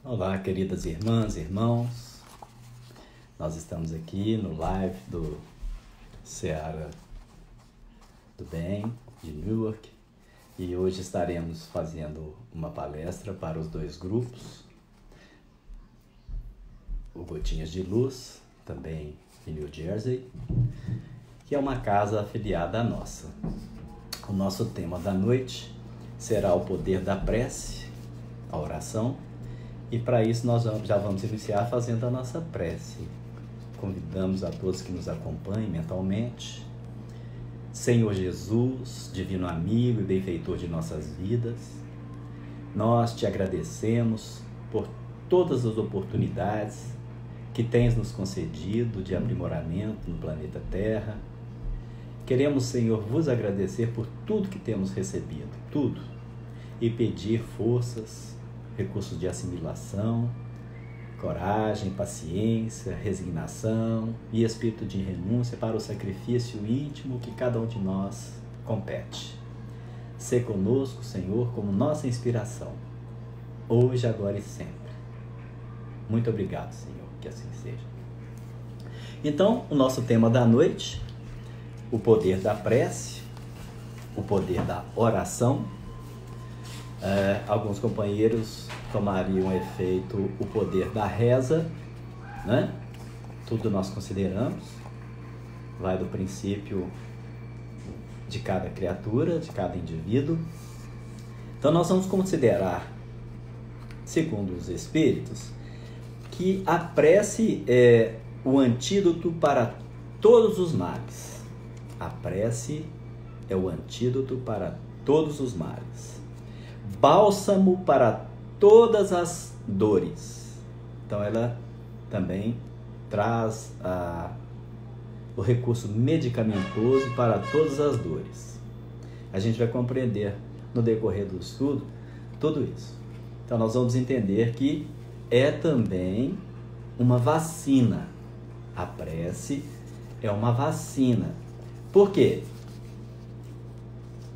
Olá, queridas irmãs e irmãos. Nós estamos aqui no live do Seara do Bem, de Newark, e hoje estaremos fazendo uma palestra para os dois grupos, o Gotinhas de Luz, também em New Jersey, que é uma casa afiliada à nossa. O nosso tema da noite será o poder da prece, a oração. E para isso nós já vamos iniciar fazendo a nossa prece. Convidamos a todos que nos acompanhem mentalmente. Senhor Jesus, divino amigo e benfeitor de nossas vidas, nós te agradecemos por todas as oportunidades que tens nos concedido de aprimoramento no planeta Terra. Queremos, Senhor, vos agradecer por tudo que temos recebido, tudo, e pedir forças, recursos de assimilação, coragem, paciência, resignação e espírito de renúncia para o sacrifício íntimo que cada um de nós compete. Sê conosco, Senhor, como nossa inspiração, hoje, agora e sempre. Muito obrigado, Senhor, que assim seja. Então, o nosso tema da noite, o poder da prece, o poder da oração. Alguns companheiros tomariam efeito o poder da reza, né? Tudo nós consideramos, vai do princípio de cada criatura, de cada indivíduo. Então nós vamos considerar, segundo os espíritos, que a prece é o antídoto para todos os males. A prece é o antídoto para todos os males. Bálsamo para todas as dores. Então ela também traz o recurso medicamentoso para todas as dores. A gente vai compreender no decorrer do estudo tudo isso. Então nós vamos entender que é também uma vacina. A prece é uma vacina. Por quê?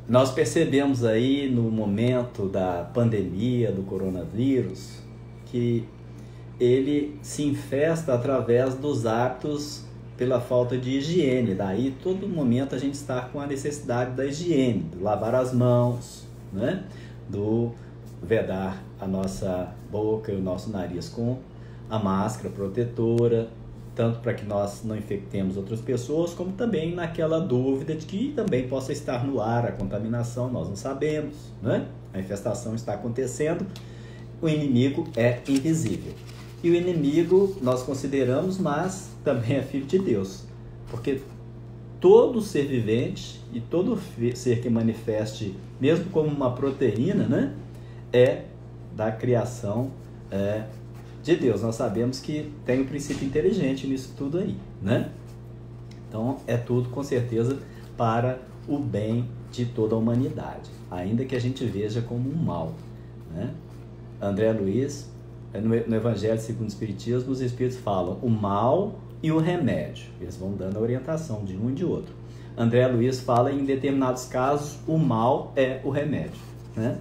Nós percebemos aí no momento da pandemia do coronavírus que ele se infesta através dos hábitos pela falta de higiene. Daí, todo momento a gente está com a necessidade da higiene, do lavar as mãos, né? Do vedar a nossa boca e o nosso nariz com a máscara protetora, tanto para que nós não infectemos outras pessoas, como também naquela dúvida de que também possa estar no ar a contaminação, nós não sabemos, né? A infestação está acontecendo, o inimigo é invisível. E o inimigo nós consideramos, mas também é filho de Deus, porque todo ser vivente e todo ser que manifeste, mesmo como uma proteína, né? É da criação de Deus. Nós sabemos que tem um princípio inteligente nisso tudo aí, né? Então é tudo com certeza para o bem de toda a humanidade, ainda que a gente veja como um mal, né? André Luiz, no Evangelho segundo o Espiritismo, os Espíritos falam o mal e o remédio, eles vão dando a orientação de um e de outro. André Luiz fala em determinados casos o mal é o remédio, né?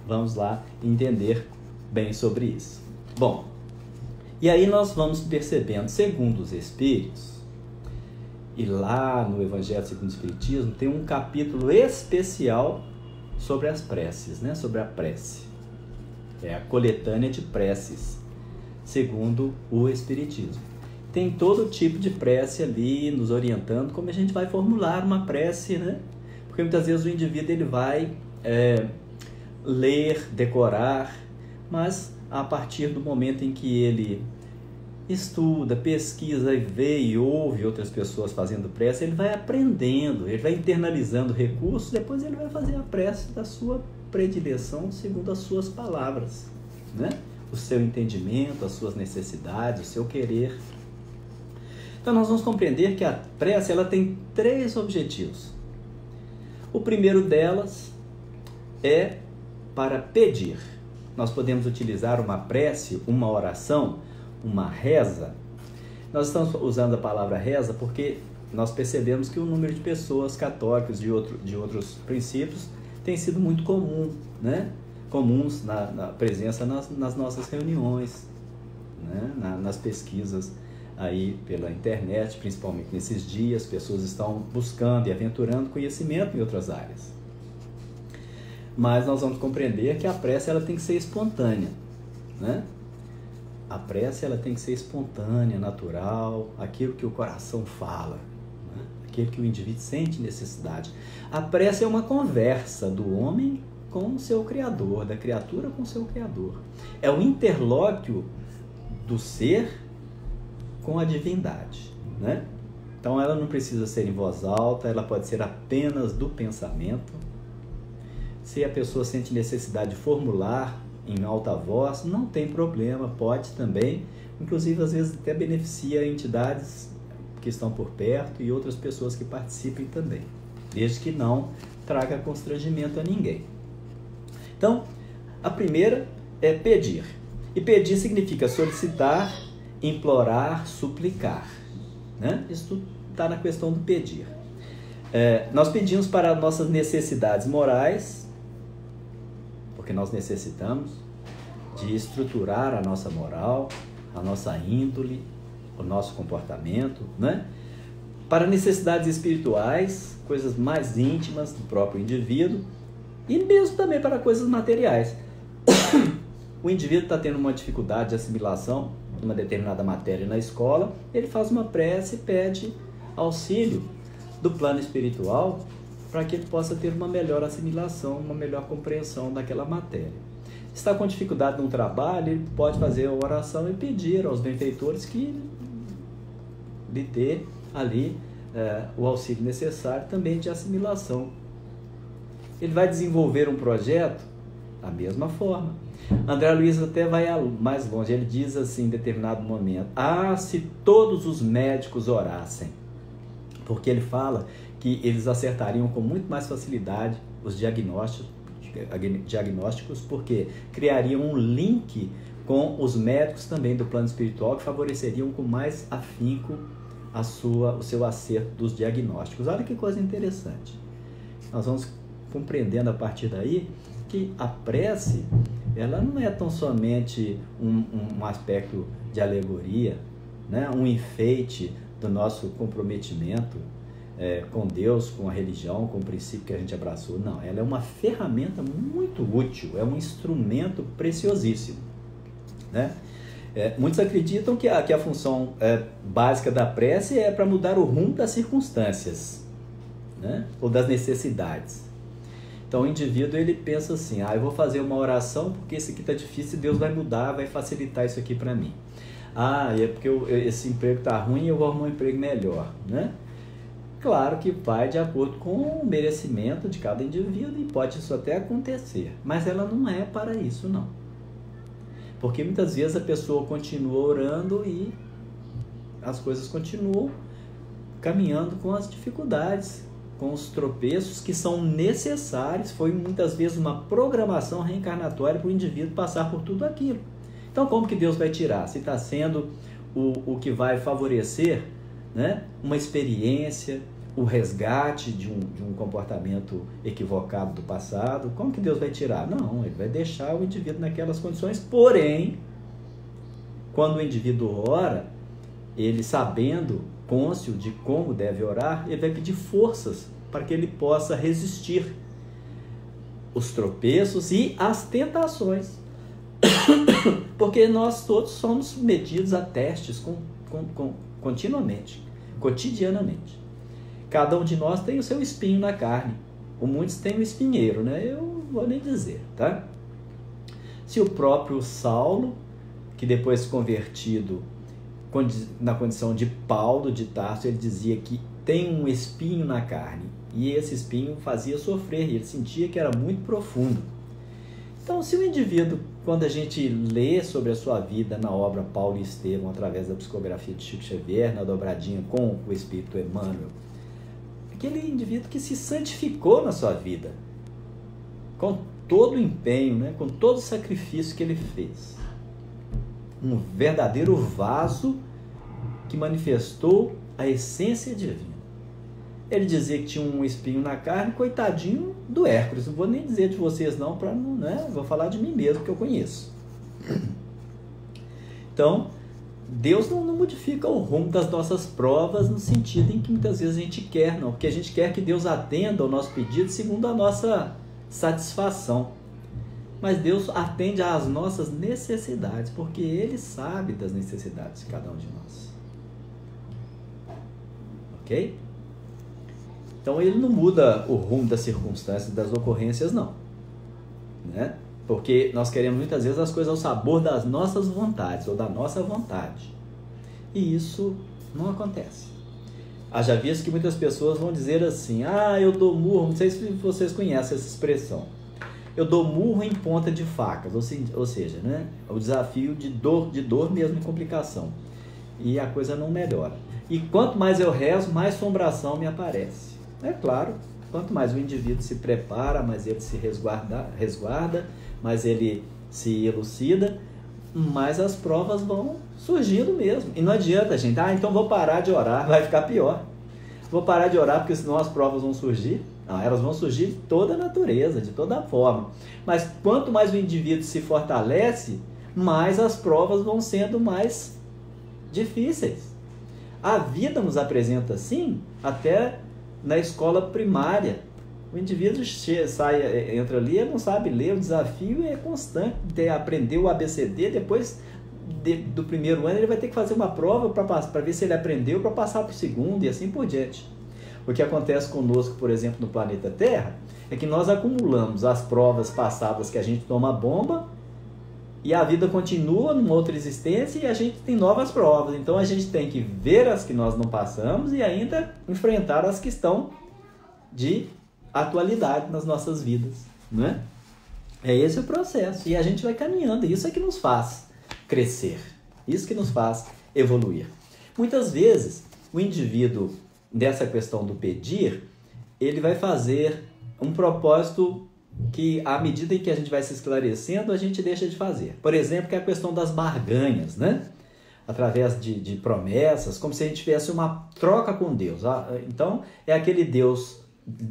Vamos lá entender bem sobre isso. Bom, e aí nós vamos percebendo, segundo os Espíritos, e lá no Evangelho segundo o Espiritismo, tem um capítulo especial sobre as preces, né? Sobre a prece. É a coletânea de preces, segundo o Espiritismo. Tem todo tipo de prece ali, nos orientando como a gente vai formular uma prece, né? Porque muitas vezes o indivíduo ele vai ler, decorar, mas a partir do momento em que ele estuda, pesquisa e vê e ouve outras pessoas fazendo prece, ele vai aprendendo, ele vai internalizando recursos, depois ele vai fazer a prece da sua predileção segundo as suas palavras, né? O seu entendimento, as suas necessidades, o seu querer. Então nós vamos compreender que a prece ela tem 3 objetivos. O primeiro delas é para pedir. Nós podemos utilizar uma prece, uma oração, uma reza. Nós estamos usando a palavra reza porque nós percebemos que o número de pessoas católicas de outros princípios tem sido muito comum, né? comuns na presença nas nossas reuniões, né? Nas pesquisas aí pela internet, principalmente nesses dias, pessoas estão buscando e aventurando conhecimento em outras áreas. Mas nós vamos compreender que a prece ela tem que ser espontânea, né? A prece ela tem que ser espontânea, natural, aquilo que o coração fala, né? Aquilo que o indivíduo sente necessidade. A prece é uma conversa do homem com o seu Criador, da criatura com o seu Criador. É o interlóquio do ser com a divindade, né? Então ela não precisa ser em voz alta, ela pode ser apenas do pensamento. Se a pessoa sente necessidade de formular em alta voz, não tem problema, pode também. Inclusive, às vezes até beneficia entidades que estão por perto e outras pessoas que participem também, desde que não traga constrangimento a ninguém. Então, a primeira é pedir. E pedir significa solicitar, implorar, suplicar, né? Isso está na questão do pedir. Nós pedimos para nossas necessidades morais, porque nós necessitamos de estruturar a nossa moral, a nossa índole, o nosso comportamento, né? Para necessidades espirituais, coisas mais íntimas do próprio indivíduo, e mesmo também para coisas materiais. O indivíduo está tendo uma dificuldade de assimilação de uma determinada matéria na escola, ele faz uma prece e pede auxílio do plano espiritual para que ele possa ter uma melhor assimilação, uma melhor compreensão daquela matéria. Se está com dificuldade num trabalho, ele pode fazer a oração e pedir aos benfeitores que lhe dê ali o auxílio necessário também de assimilação. Ele vai desenvolver um projeto da mesma forma. André Luiz até vai mais longe, ele diz assim em determinado momento: se todos os médicos orassem, porque ele fala que eles acertariam com muito mais facilidade os diagnósticos, porque criariam um link com os médicos também do plano espiritual, que favoreceriam com mais afinco o seu acerto dos diagnósticos. Olha que coisa interessante. Nós vamos compreendendo a partir daí que a prece, ela não é tão somente um aspecto de alegoria, né? Um enfeite do nosso comprometimento com Deus, com a religião, com o princípio que a gente abraçou. Não, ela é uma ferramenta muito útil, é um instrumento preciosíssimo, né? Muitos acreditam que a função básica da prece é para mudar o rumo das circunstâncias, né? Ou das necessidades. Então o indivíduo ele pensa assim: eu vou fazer uma oração porque isso aqui está difícil e Deus vai mudar, vai facilitar isso aqui para mim. É porque esse emprego está ruim e eu vou arrumar um emprego melhor, né? Claro que vai de acordo com o merecimento de cada indivíduo e pode isso até acontecer, mas ela não é para isso, não. Porque muitas vezes a pessoa continua orando e as coisas continuam caminhando com as dificuldades, com os tropeços que são necessários. Foi muitas vezes uma programação reencarnatória para o indivíduo passar por tudo aquilo. Então como que Deus vai tirar? Se está sendo o que vai favorecer, né, uma experiência, o resgate de um comportamento equivocado do passado, como que Deus vai tirar? Não, ele vai deixar o indivíduo naquelas condições. Porém, quando o indivíduo ora, ele sabendo, cônscio de como deve orar, ele vai pedir forças para que ele possa resistir os tropeços e as tentações. Porque nós todos somos submetidos a testes continuamente, cotidianamente. Cada um de nós tem o seu espinho na carne. Ou muitos têm um espinheiro, né? Eu vou nem dizer, tá? Se o próprio Saulo, que depois convertido na condição de Paulo de Tarso, ele dizia que tem um espinho na carne. E esse espinho fazia sofrer, e ele sentia que era muito profundo. Então, se o indivíduo, quando a gente lê sobre a sua vida na obra Paulo e Estevão, através da psicografia de Chico Xavier, na dobradinha com o Espírito Emmanuel, aquele indivíduo que se santificou na sua vida, com todo o empenho, né, com todo o sacrifício que ele fez, um verdadeiro vaso que manifestou a essência divina. Ele dizia que tinha um espinho na carne, coitadinho do Hércules. Não vou nem dizer de vocês não, para não, né? Vou falar de mim mesmo, que eu conheço. Então, Deus não modifica o rumo das nossas provas no sentido em que muitas vezes a gente quer, não. Porque a gente quer que Deus atenda ao nosso pedido segundo a nossa satisfação. Mas Deus atende às nossas necessidades, porque Ele sabe das necessidades de cada um de nós. Ok? Então Ele não muda o rumo das circunstâncias, das ocorrências, não. Né? Porque nós queremos muitas vezes as coisas ao sabor das nossas vontades, ou da nossa vontade. E isso não acontece. Haja visto que muitas pessoas vão dizer assim, eu dou murro, não sei se vocês conhecem essa expressão. Eu dou murro em ponta de facas, ou seja, né? O desafio de dor mesmo e complicação. E a coisa não melhora. E quanto mais eu rezo, mais assombração me aparece. É claro, quanto mais o indivíduo se prepara, mais ele se resguarda, mais ele se elucida, mais as provas vão surgindo mesmo. E não adianta, gente, então vou parar de orar, vai ficar pior. Vou parar de orar porque senão as provas vão surgir. Não, elas vão surgir de toda a natureza, de toda forma. Mas quanto mais o indivíduo se fortalece, mais as provas vão sendo mais difíceis. A vida nos apresenta assim, até na escola primária. O indivíduo entra ali, ele não sabe ler, o desafio é constante, de aprender o ABCD, depois do primeiro ano ele vai ter que fazer uma prova para ver se ele aprendeu, para passar para o segundo e assim por diante. O que acontece conosco, por exemplo, no planeta Terra, é que nós acumulamos as provas passadas que a gente toma bomba e a vida continua numa outra existência e a gente tem novas provas. Então a gente tem que ver as que nós não passamos e ainda enfrentar as que estão de atualidade nas nossas vidas, não é? É esse o processo. E a gente vai caminhando. Isso é que nos faz crescer. Isso que nos faz evoluir. Muitas vezes, o indivíduo, dessa questão do pedir, ele vai fazer um propósito que, à medida em que a gente vai se esclarecendo, a gente deixa de fazer. Por exemplo, que é a questão das barganhas, né? Através de promessas, como se a gente tivesse uma troca com Deus. Então, é aquele Deus,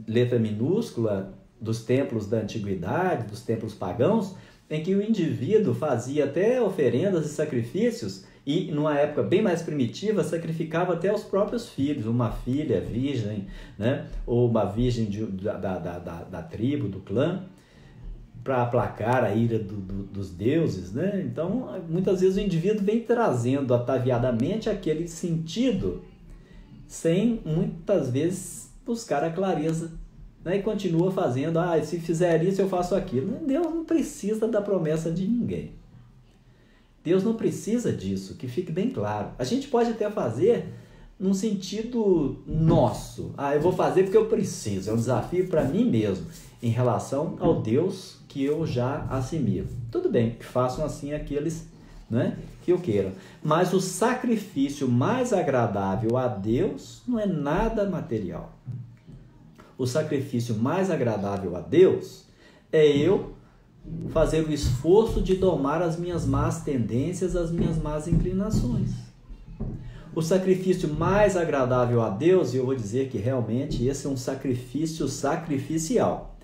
letra minúscula, dos templos da antiguidade, dos templos pagãos, em que o indivíduo fazia até oferendas e sacrifícios e, numa época bem mais primitiva, sacrificava até os próprios filhos, uma filha virgem, né? Ou uma virgem da tribo, do clã, para aplacar a ira dos deuses, né? Então, muitas vezes o indivíduo vem trazendo ataviadamente aquele sentido sem, muitas vezes, buscar a clareza, né? E continua fazendo, se fizer isso eu faço aquilo. Deus não precisa da promessa de ninguém. Deus não precisa disso, que fique bem claro. A gente pode até fazer num sentido nosso. Eu vou fazer porque eu preciso, é um desafio para mim mesmo, em relação ao Deus que eu já assimilo. Tudo bem, que façam assim aqueles, né, que eu queiram. Mas o sacrifício mais agradável a Deus não é nada material. O sacrifício mais agradável a Deus é eu fazer o esforço de domar as minhas más tendências, as minhas más inclinações. O sacrifício mais agradável a Deus, e eu vou dizer que realmente esse é um sacrifício sacrificial,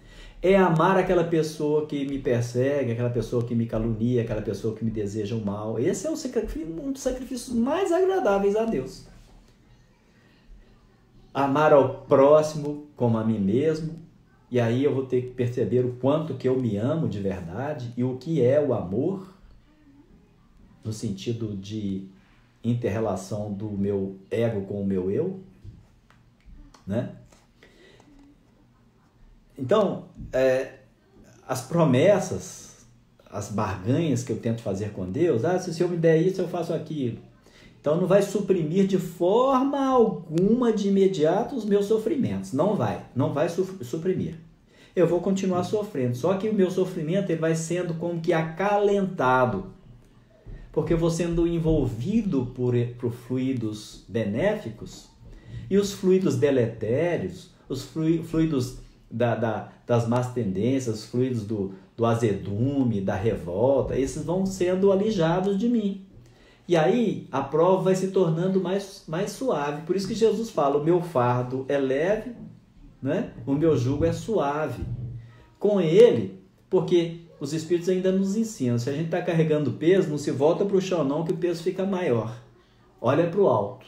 é amar aquela pessoa que me persegue, aquela pessoa que me calunia, aquela pessoa que me deseja o mal. Esse é um dos sacrifícios mais agradáveis a Deus. Amar ao próximo como a mim mesmo. E aí eu vou ter que perceber o quanto que eu me amo de verdade e o que é o amor, no sentido de inter-relação do meu ego com o meu eu, né? Então, as promessas, as barganhas que eu tento fazer com Deus, se o Senhor me der isso, eu faço aquilo. Então não vai suprimir de forma alguma de imediato os meus sofrimentos. Não vai suprimir. Eu vou continuar sofrendo. Só que o meu sofrimento ele vai sendo como que acalentado. Porque eu vou sendo envolvido por fluidos benéficos e os fluidos deletérios, os fluidos das más tendências, os fluidos do azedume, da revolta, esses vão sendo alijados de mim. E aí a prova vai se tornando mais suave. Por isso que Jesus fala, o meu fardo é leve, né? O meu jugo é suave. Com ele, porque os Espíritos ainda nos ensinam, se a gente está carregando peso, não se volta para o chão não, que o peso fica maior. Olha para o alto,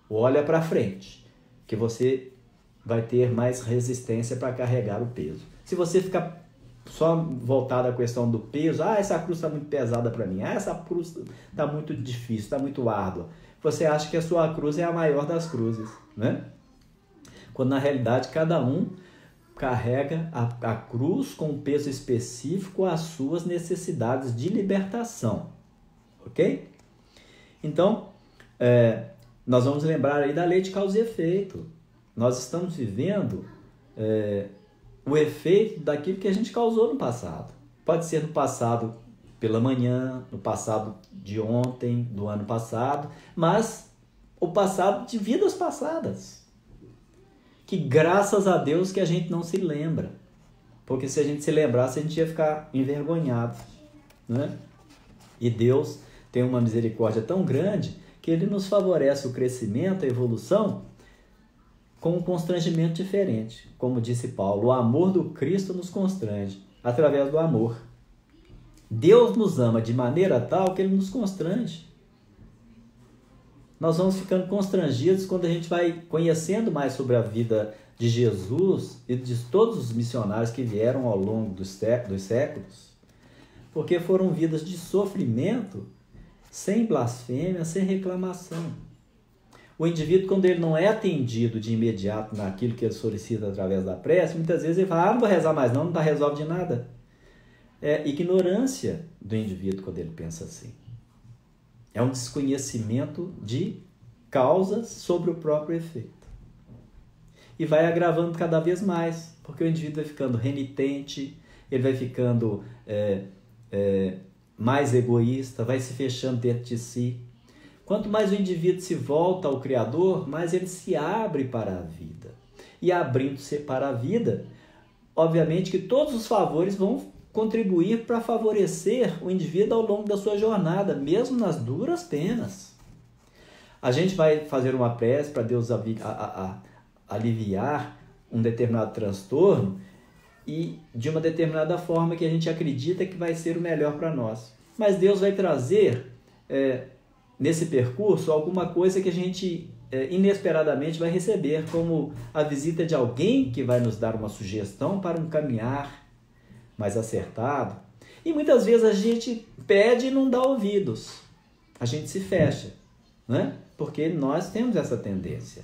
olha para frente, que você vai ter mais resistência para carregar o peso. Se você ficar só voltado à questão do peso, essa cruz está muito pesada para mim, essa cruz está muito difícil, está muito árdua, você acha que a sua cruz é a maior das cruzes, né? Quando na realidade cada um carrega a cruz com um peso específico às suas necessidades de libertação, ok? Então, nós vamos lembrar aí da lei de causa e efeito. Nós estamos vivendo o efeito daquilo que a gente causou no passado. Pode ser no passado pela manhã, no passado de ontem, do ano passado, mas o passado de vidas passadas. Que graças a Deus que a gente não se lembra. Porque se a gente se lembrasse, a gente ia ficar envergonhado, né? E Deus tem uma misericórdia tão grande que Ele nos favorece o crescimento, a evolução, com um constrangimento diferente. Como disse Paulo, o amor do Cristo nos constrange, através do amor. Deus nos ama de maneira tal que Ele nos constrange. Nós vamos ficando constrangidos quando a gente vai conhecendo mais sobre a vida de Jesus e de todos os missionários que vieram ao longo dos séculos, porque foram vidas de sofrimento, sem blasfêmia, sem reclamação. O indivíduo, quando ele não é atendido de imediato naquilo que ele solicita através da prece, muitas vezes ele fala, não vou rezar mais não resolve de nada. É ignorância do indivíduo quando ele pensa assim. É um desconhecimento de causas sobre o próprio efeito. E vai agravando cada vez mais, porque o indivíduo vai ficando renitente, ele vai ficando mais egoísta, vai se fechando dentro de si. Quanto mais o indivíduo se volta ao Criador, mais ele se abre para a vida. E abrindo-se para a vida, obviamente que todos os favores vão contribuir para favorecer o indivíduo ao longo da sua jornada, mesmo nas duras penas. A gente vai fazer uma prece para Deus aliviar um determinado transtorno e de uma determinada forma que a gente acredita que vai ser o melhor para nós. Mas Deus vai trazer nesse percurso alguma coisa que a gente inesperadamente vai receber, como a visita de alguém que vai nos dar uma sugestão para um caminhar mais acertado. E muitas vezes a gente pede e não dá ouvidos. A gente se fecha, né? Porque nós temos essa tendência.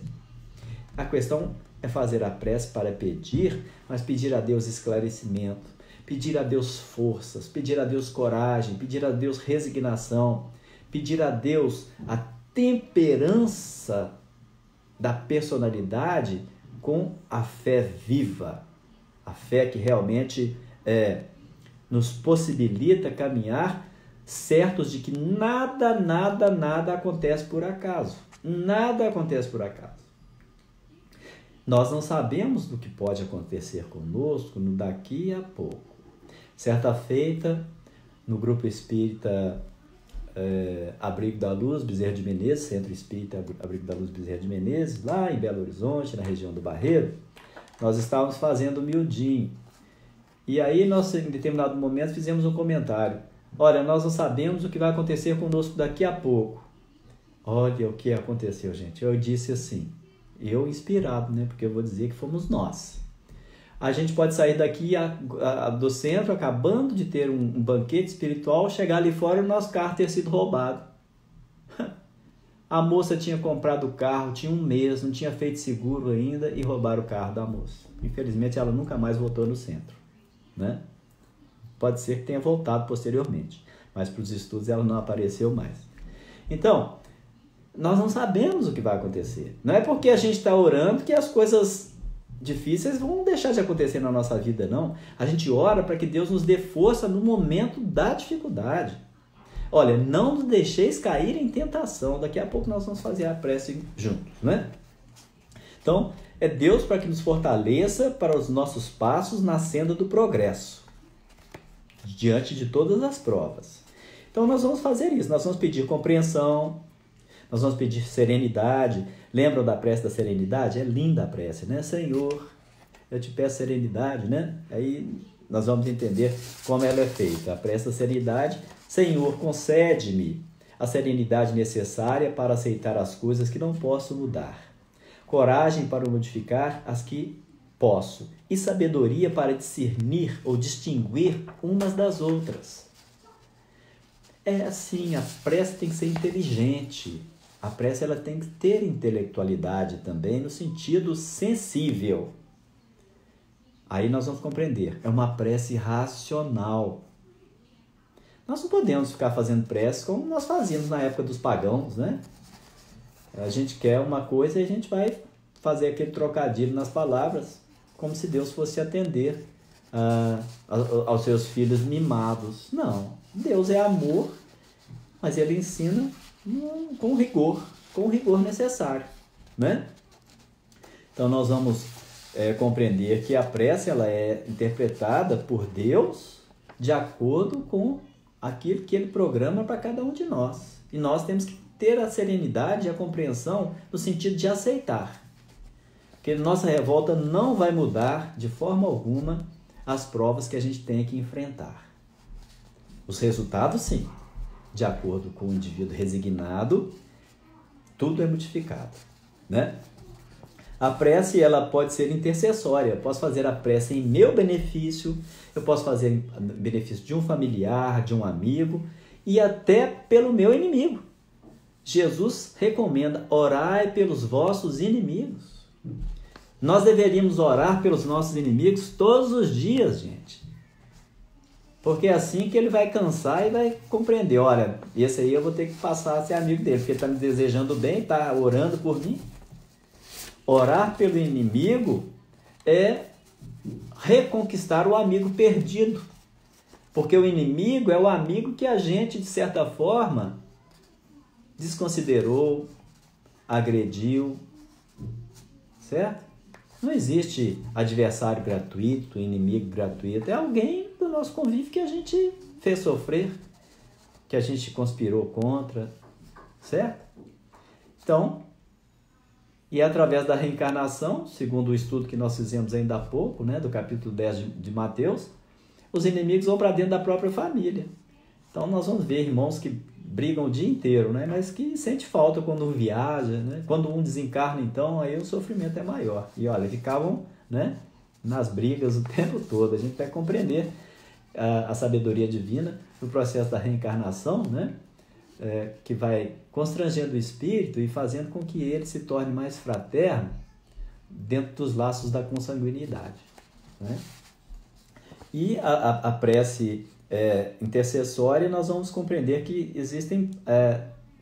A questão é fazer a prece para pedir, mas pedir a Deus esclarecimento, pedir a Deus forças, pedir a Deus coragem, pedir a Deus resignação, pedir a Deus a temperança da personalidade com a fé viva, a fé que realmente nos possibilita caminhar certos de que nada acontece por acaso. Nada acontece por acaso. Nós não sabemos do que pode acontecer conosco no daqui a pouco. Certa feita, no grupo espírita Abrigo da Luz, Bezerra de Menezes, Centro Espírita Abrigo da Luz, Bezerra de Menezes, lá em Belo Horizonte, na região do Barreiro, nós estávamos fazendo miudinho. E aí, nós, em determinado momento, fizemos um comentário. Olha, nós não sabemos o que vai acontecer conosco daqui a pouco. Olha o que aconteceu, gente. Eu disse assim, eu inspirado, né? Porque eu vou dizer que fomos nós. A gente pode sair daqui do centro, acabando de ter um banquete espiritual, chegar ali fora e o nosso carro ter sido roubado. A moça tinha comprado o carro, tinha um mês, não tinha feito seguro ainda e roubaram o carro da moça. Infelizmente, ela nunca mais voltou no centro, né? Pode ser que tenha voltado posteriormente, mas para os estudos ela não apareceu mais. Então, nós não sabemos o que vai acontecer. Não é porque a gente está orando que as coisas difíceis vão deixar de acontecer na nossa vida, não. A gente ora para que Deus nos dê força no momento da dificuldade. Olha, não nos deixeis cair em tentação. Daqui a pouco nós vamos fazer a prece juntos, né? Então, é Deus para que nos fortaleça para os nossos passos na senda do progresso, diante de todas as provas. Então nós vamos fazer isso, nós vamos pedir compreensão, nós vamos pedir serenidade. Lembram da prece da serenidade? É linda a prece, né? Senhor, eu te peço serenidade, né? Aí nós vamos entender como ela é feita. A prece da serenidade: Senhor, concede-me a serenidade necessária para aceitar as coisas que não posso mudar, coragem para modificar as que posso, e sabedoria para discernir ou distinguir umas das outras. É assim, a prece tem que ser inteligente. A prece ela tem que ter intelectualidade também, no sentido sensível. Aí nós vamos compreender, é uma prece racional. Nós não podemos ficar fazendo prece como nós fazíamos na época dos pagãos, né? A gente quer uma coisa e a gente vai fazer aquele trocadilho nas palavras, como se Deus fosse atender aos seus filhos mimados. Não, Deus é amor, mas Ele ensina com o rigor necessário, né? Então nós vamos compreender que a prece ela é interpretada por Deus de acordo com aquilo que Ele programa para cada um de nós. E nós temos que ter a serenidade e a compreensão no sentido de aceitar. Porque nossa revolta não vai mudar de forma alguma as provas que a gente tem que enfrentar. Os resultados, sim. De acordo com o indivíduo resignado, tudo é modificado, né? A prece ela pode ser intercessória. Eu posso fazer a prece em meu benefício, eu posso fazer em benefício de um familiar, de um amigo e até pelo meu inimigo. Jesus recomenda: orai pelos vossos inimigos. Nós deveríamos orar pelos nossos inimigos todos os dias, gente. Porque é assim que ele vai cansar e vai compreender: olha, esse aí eu vou ter que passar a ser amigo dele, porque ele está me desejando bem, está orando por mim. Orar pelo inimigo é reconquistar o amigo perdido. Porque o inimigo é o amigo que a gente, de certa forma, desconsiderou, agrediu, certo? Não existe adversário gratuito, inimigo gratuito. É alguém do nosso convívio que a gente fez sofrer, que a gente conspirou contra, certo? Então, e através da reencarnação, segundo o estudo que nós fizemos ainda há pouco, né, do capítulo 10 de Mateus, os inimigos vão para dentro da própria família. Então nós vamos ver irmãos que brigam o dia inteiro, né, mas que sente falta quando um viaja, né? Quando um desencarna, então, aí o sofrimento é maior. E olha, ficavam, né, nas brigas o tempo todo. A gente vai compreender a sabedoria divina no processo da reencarnação, né? Que vai constrangendo o espírito e fazendo com que ele se torne mais fraterno dentro dos laços da consanguinidade, né? E a prece intercessória, nós vamos compreender que existem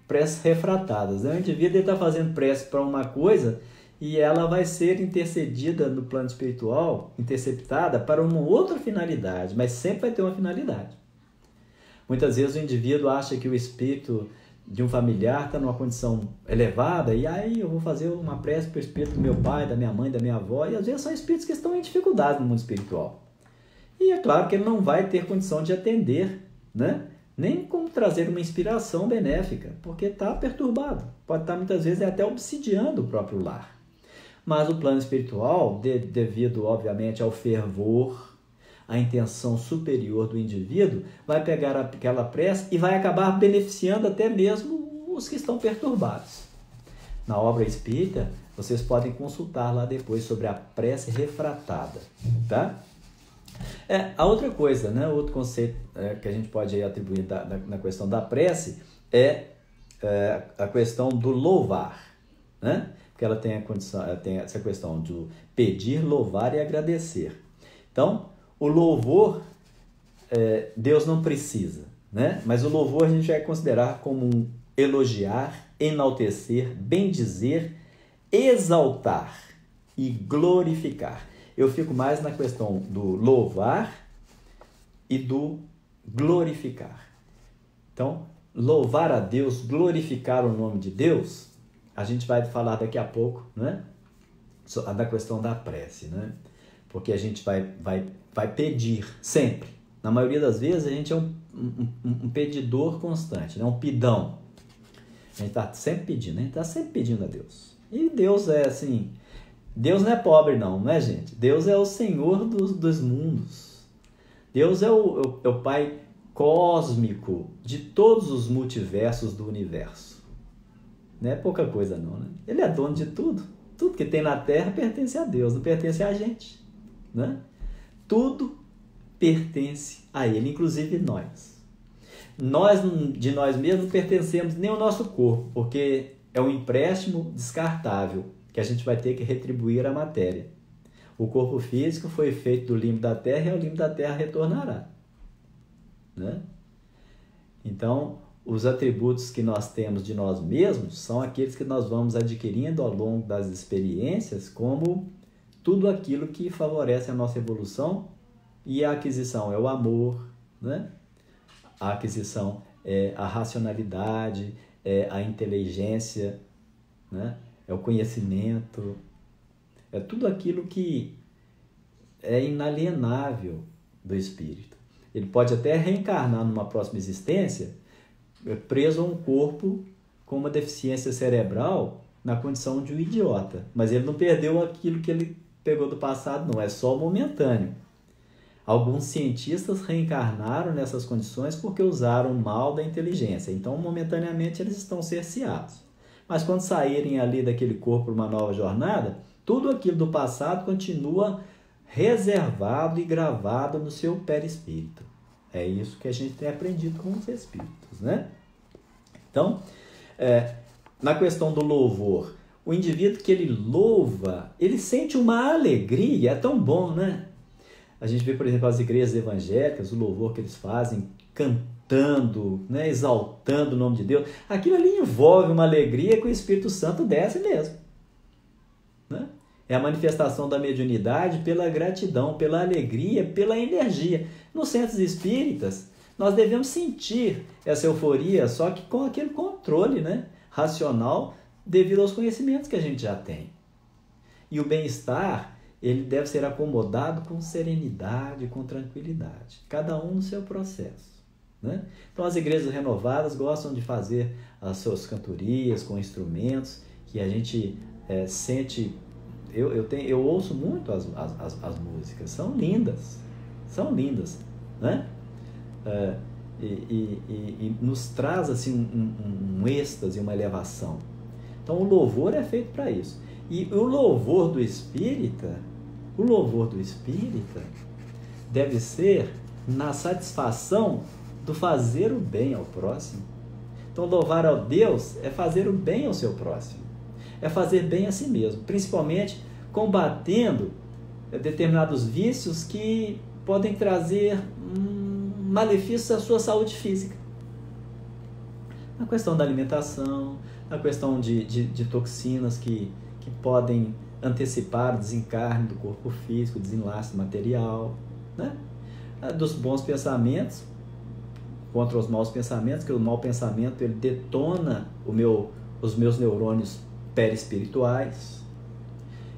preces refratadas, né? O indivíduo está fazendo prece para uma coisa e ela vai ser intercedida no plano espiritual, interceptada para uma outra finalidade, mas sempre vai ter uma finalidade. Muitas vezes o indivíduo acha que o espírito de um familiar está numa condição elevada e aí eu vou fazer uma prece para o espírito do meu pai, da minha mãe, da minha avó, e às vezes são espíritos que estão em dificuldade no mundo espiritual. E é claro que ele não vai ter condição de atender, né? Nem como trazer uma inspiração benéfica, porque está perturbado. Pode estar muitas vezes até obsidiando o próprio lar. Mas o plano espiritual, devido obviamente ao fervor, a intenção superior do indivíduo, vai pegar aquela prece e vai acabar beneficiando até mesmo os que estão perturbados. Na obra espírita, vocês podem consultar lá depois sobre a prece refratada, tá? A outra coisa, né? Outro conceito que a gente pode atribuir na questão da prece é a questão do louvar, né? Porque ela tem essa questão de pedir, louvar e agradecer. Então, o louvor, Deus não precisa, né? Mas o louvor a gente vai considerar como um elogiar, enaltecer, bendizer, exaltar e glorificar. Eu fico mais na questão do louvar e do glorificar. Então, louvar a Deus, glorificar o nome de Deus, a gente vai falar daqui a pouco, né? Da questão da prece, né? Porque a gente vai pedir sempre. Na maioria das vezes, a gente é um pedidor constante, né? Um pidão. A gente está sempre pedindo, né? A gente está sempre pedindo a Deus. E Deus é assim, Deus não é pobre não, né, gente? Deus é o Senhor dos mundos. Deus é o Pai cósmico de todos os multiversos do universo. Não é pouca coisa não, né? Ele é dono de tudo. Tudo que tem na Terra pertence a Deus, não pertence a gente, né? Tudo pertence a Ele, inclusive nós. Nós, de nós mesmos, não pertencemos nem ao nosso corpo, porque é um empréstimo descartável que a gente vai ter que retribuir à matéria. O corpo físico foi feito do limo da terra e ao limo da terra retornará, né? Então, os atributos que nós temos de nós mesmos são aqueles que nós vamos adquirindo ao longo das experiências, como tudo aquilo que favorece a nossa evolução. E a aquisição é o amor, né? A aquisição é a racionalidade, é a inteligência, né? É o conhecimento, é tudo aquilo que é inalienável do espírito. Ele pode até reencarnar numa próxima existência preso a um corpo com uma deficiência cerebral na condição de um idiota. Mas ele não perdeu aquilo que ele pegou do passado, não. É só momentâneo. Alguns cientistas reencarnaram nessas condições porque usaram mal da inteligência. Então, momentaneamente, eles estão cerceados. Mas quando saírem ali daquele corpo para uma nova jornada, tudo aquilo do passado continua reservado e gravado no seu perispírito. É isso que a gente tem aprendido com os espíritos, né? Então, na questão do louvor, o indivíduo que ele louva, ele sente uma alegria, é tão bom, né? A gente vê, por exemplo, as igrejas evangélicas, o louvor que eles fazem, cantando, né? Exaltando o nome de Deus. Aquilo ali envolve uma alegria que o Espírito Santo desce mesmo, né? É a manifestação da mediunidade pela gratidão, pela alegria, pela energia. Nos centros espíritas, nós devemos sentir essa euforia, só que com aquele controle, né, racional, devido aos conhecimentos que a gente já tem. E o bem-estar, ele deve ser acomodado com serenidade, com tranquilidade. Cada um no seu processo, né? Então, as igrejas renovadas gostam de fazer as suas cantorias com instrumentos que a gente sente... Eu ouço muito as músicas, são lindas, né? E nos traz assim um êxtase, uma elevação. Então o louvor é feito para isso. E o louvor do espírita deve ser na satisfação do fazer o bem ao próximo. Então louvar ao Deus é fazer o bem ao seu próximo, é fazer bem a si mesmo, principalmente combatendo determinados vícios que podem trazer malefícios à sua saúde física. Na questão da alimentação, na questão de toxinas que podem antecipar o desencarne do corpo físico, o desenlace material, né? Dos bons pensamentos contra os maus pensamentos, que o mau pensamento ele detona os meus neurônios perispirituais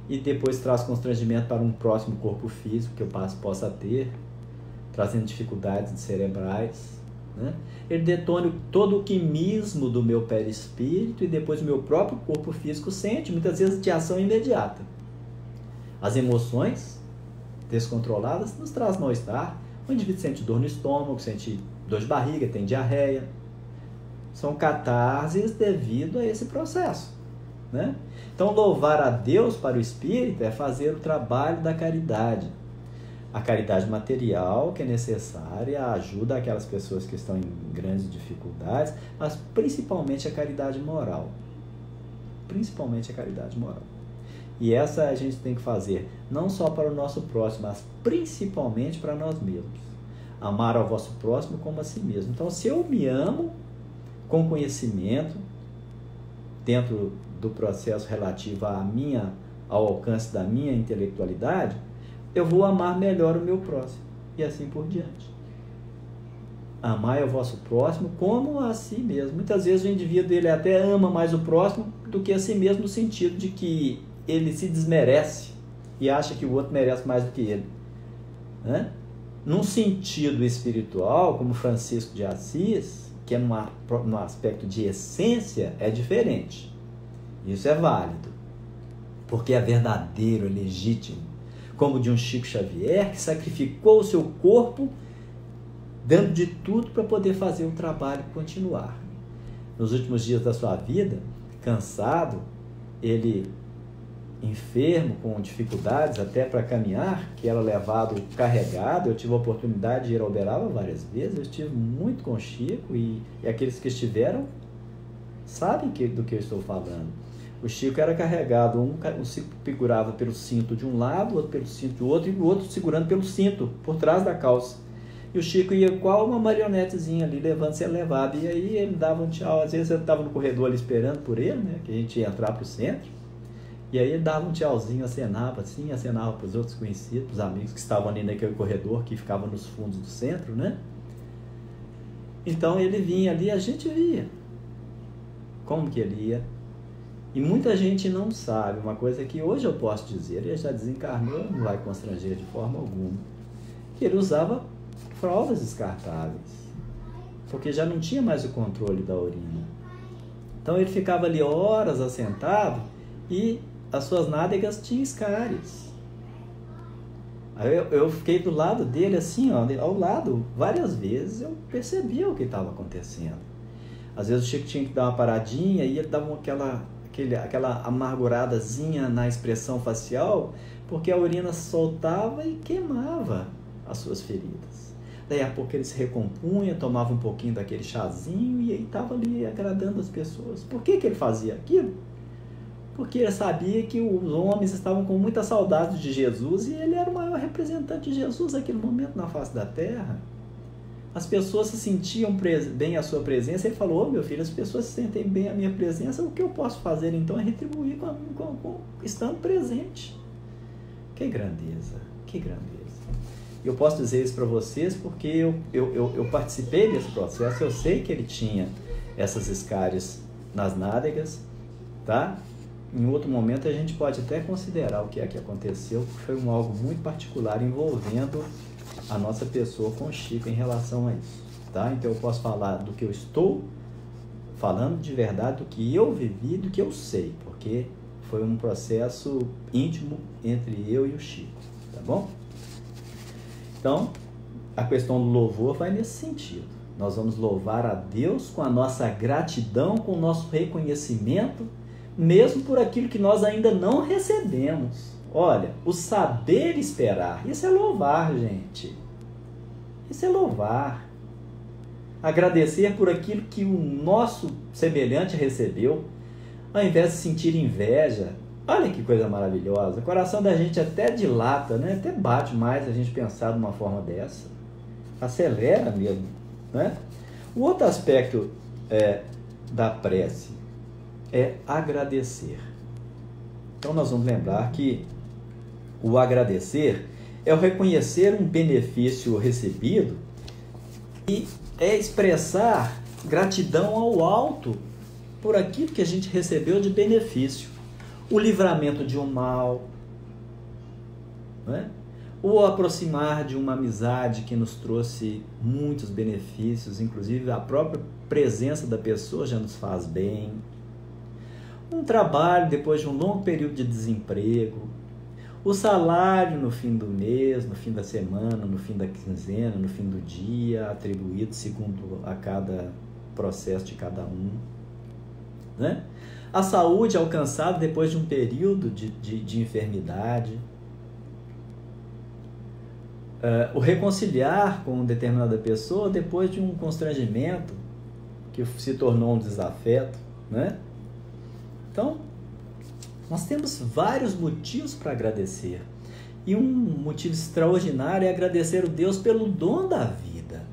e depois traz constrangimento para um próximo corpo físico que eu possa ter, trazendo dificuldades cerebrais, né? Ele detona todo o quimismo do meu perispírito e depois o meu próprio corpo físico sente, muitas vezes de ação imediata. As emoções descontroladas nos trazem mal-estar. O indivíduo sente dor no estômago, sente dor de barriga, tem diarreia. São catarses devido a esse processo, né? Então, louvar a Deus para o espírito é fazer o trabalho da caridade. A caridade material, que é necessária, ajuda aquelas pessoas que estão em grandes dificuldades, mas principalmente a caridade moral. Principalmente a caridade moral. E essa a gente tem que fazer não só para o nosso próximo, mas principalmente para nós mesmos. Amar ao vosso próximo como a si mesmo. Então, se eu me amo com conhecimento, dentro do processo relativo ao alcance da minha intelectualidade, eu vou amar melhor o meu próximo, e assim por diante. Amai ao vosso próximo como a si mesmo. Muitas vezes o indivíduo ele até ama mais o próximo do que a si mesmo, no sentido de que ele se desmerece e acha que o outro merece mais do que ele, né? num sentido espiritual, como Francisco de Assis, que é no aspecto de essência, é diferente. Isso é válido, porque é verdadeiro, é legítimo. Como de um Chico Xavier, que sacrificou o seu corpo, dando de tudo para poder fazer o trabalho continuar. Nos últimos dias da sua vida, cansado, ele enfermo, com dificuldades até para caminhar, que era levado carregado. Eu tive a oportunidade de ir ao Uberaba várias vezes, eu estive muito com o Chico, e aqueles que estiveram sabem do que eu estou falando. O Chico era carregado, um se segurava pelo cinto de um lado, o outro pelo cinto do outro, e o outro segurando pelo cinto, por trás da calça. E o Chico ia qual uma marionetezinha ali, levando, ser levado, e aí ele dava um tchau. Às vezes eu estava no corredor ali esperando por ele, né, que a gente ia entrar para o centro, e aí ele dava um tchauzinho, acenava assim, acenava para os outros conhecidos, para os amigos que estavam ali naquele corredor, que ficava nos fundos do centro, né? Então ele vinha ali, a gente via como que ele ia. E muita gente não sabe, uma coisa que hoje eu posso dizer, ele já desencarnou, não vai constranger de forma alguma, que ele usava fraldas descartáveis, porque já não tinha mais o controle da urina. Então ele ficava ali horas assentado e as suas nádegas tinham escares. Aí eu fiquei do lado dele assim, ó, ao lado, várias vezes eu percebia o que estava acontecendo. Às vezes o Chico tinha que dar uma paradinha e ele dava aquela amarguradazinha na expressão facial, porque a urina soltava e queimava as suas feridas. Daí a pouco ele se recompunha, tomava um pouquinho daquele chazinho e aí estava ali agradando as pessoas. Por que ele fazia aquilo? Porque ele sabia que os homens estavam com muita saudade de Jesus e ele era o maior representante de Jesus naquele momento na face da terra. As pessoas se sentiam bem a sua presença. Ele falou: "Ô, meu filho, as pessoas se sentem bem a minha presença, o que eu posso fazer então é retribuir estando presente." Que grandeza, que grandeza. Eu posso dizer isso para vocês porque eu participei desse processo. Eu sei que ele tinha essas escárias nas nádegas, tá? Em outro momento a gente pode até considerar o que é que aconteceu, porque foi algo muito particular envolvendo a nossa pessoa com o Chico em relação a isso, tá? Então eu posso falar do que eu estou falando de verdade, do que eu vivi, do que eu sei, porque foi um processo íntimo entre eu e o Chico, tá bom? Então, a questão do louvor vai nesse sentido. Nós vamos louvar a Deus com a nossa gratidão, com o nosso reconhecimento, mesmo por aquilo que nós ainda não recebemos. Olha, o saber esperar, isso é louvar, gente. Isso é louvar. Agradecer por aquilo que o nosso semelhante recebeu, ao invés de sentir inveja. Olha que coisa maravilhosa. O coração da gente até dilata, né? Até bate mais a gente pensar de uma forma dessa. Acelera mesmo, né? O outro aspecto da prece é agradecer. Então nós vamos lembrar que o agradecer é o reconhecer um benefício recebido e é expressar gratidão ao alto por aquilo que a gente recebeu de benefício. O livramento de um mal, né? O aproximar de uma amizade que nos trouxe muitos benefícios, inclusive a própria presença da pessoa já nos faz bem. Um trabalho depois de um longo período de desemprego, o salário no fim do mês, no fim da semana, no fim da quinzena, no fim do dia, atribuído segundo a cada processo de cada um, né? A saúde alcançada depois de um período de enfermidade, o reconciliar com determinada pessoa depois de um constrangimento que se tornou um desafeto, né? Então, nós temos vários motivos para agradecer. E um motivo extraordinário é agradecer a Deus pelo dom da vida.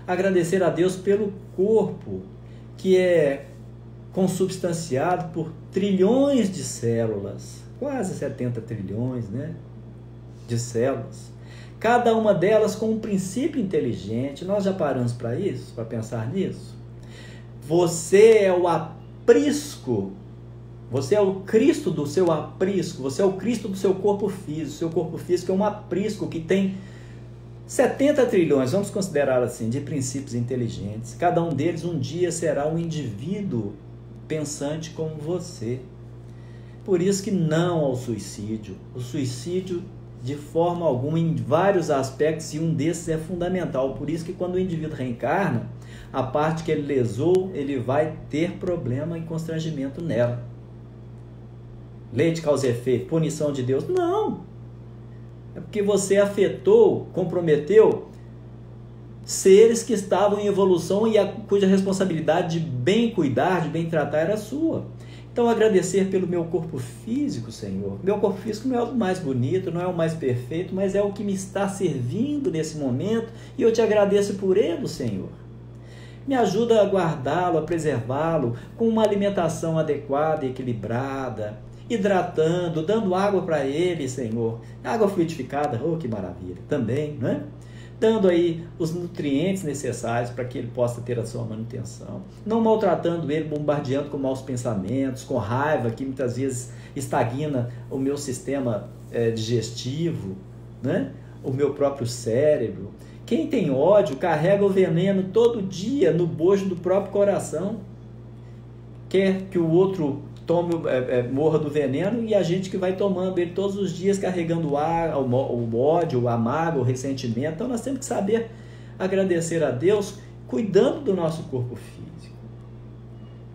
Agradecer a Deus pelo corpo, que é consubstanciado por trilhões de células, quase 70 trilhões, né, de células. Cada uma delas com um princípio inteligente. Nós já paramos para isso, para pensar nisso? Você é o aprisco. Você é o Cristo do seu aprisco, você é o Cristo do seu corpo físico. Seu corpo físico é um aprisco que tem 70 trilhões, vamos considerar assim, de princípios inteligentes. Cada um deles um dia será um indivíduo pensante como você. Por isso que não ao suicídio. O suicídio, de forma alguma, em vários aspectos, e um desses é fundamental. Por isso que quando o indivíduo reencarna, a parte que ele lesou, ele vai ter problema e constrangimento nela. Lei de causa e efeito, punição de Deus? Não! É porque você afetou, comprometeu seres que estavam em evolução e cuja responsabilidade de bem cuidar, de bem tratar era sua. Então, agradecer pelo meu corpo físico, Senhor. Meu corpo físico não é o mais bonito, não é o mais perfeito, mas é o que me está servindo nesse momento e eu te agradeço por ele, Senhor. Me ajuda a guardá-lo, a preservá-lo com uma alimentação adequada e equilibrada, hidratando, dando água para ele, Senhor. Água fluidificada, oh, que maravilha, também, não é? Dando aí os nutrientes necessários para que ele possa ter a sua manutenção. Não maltratando ele, bombardeando com maus pensamentos, com raiva, que muitas vezes estagna o meu sistema digestivo, né? O meu próprio cérebro. Quem tem ódio carrega o veneno todo dia no bojo do próprio coração. Quer que o outro morra do veneno e a gente que vai tomando ele todos os dias, carregando o ódio, a mágoa, o ressentimento. Então nós temos que saber agradecer a Deus cuidando do nosso corpo físico,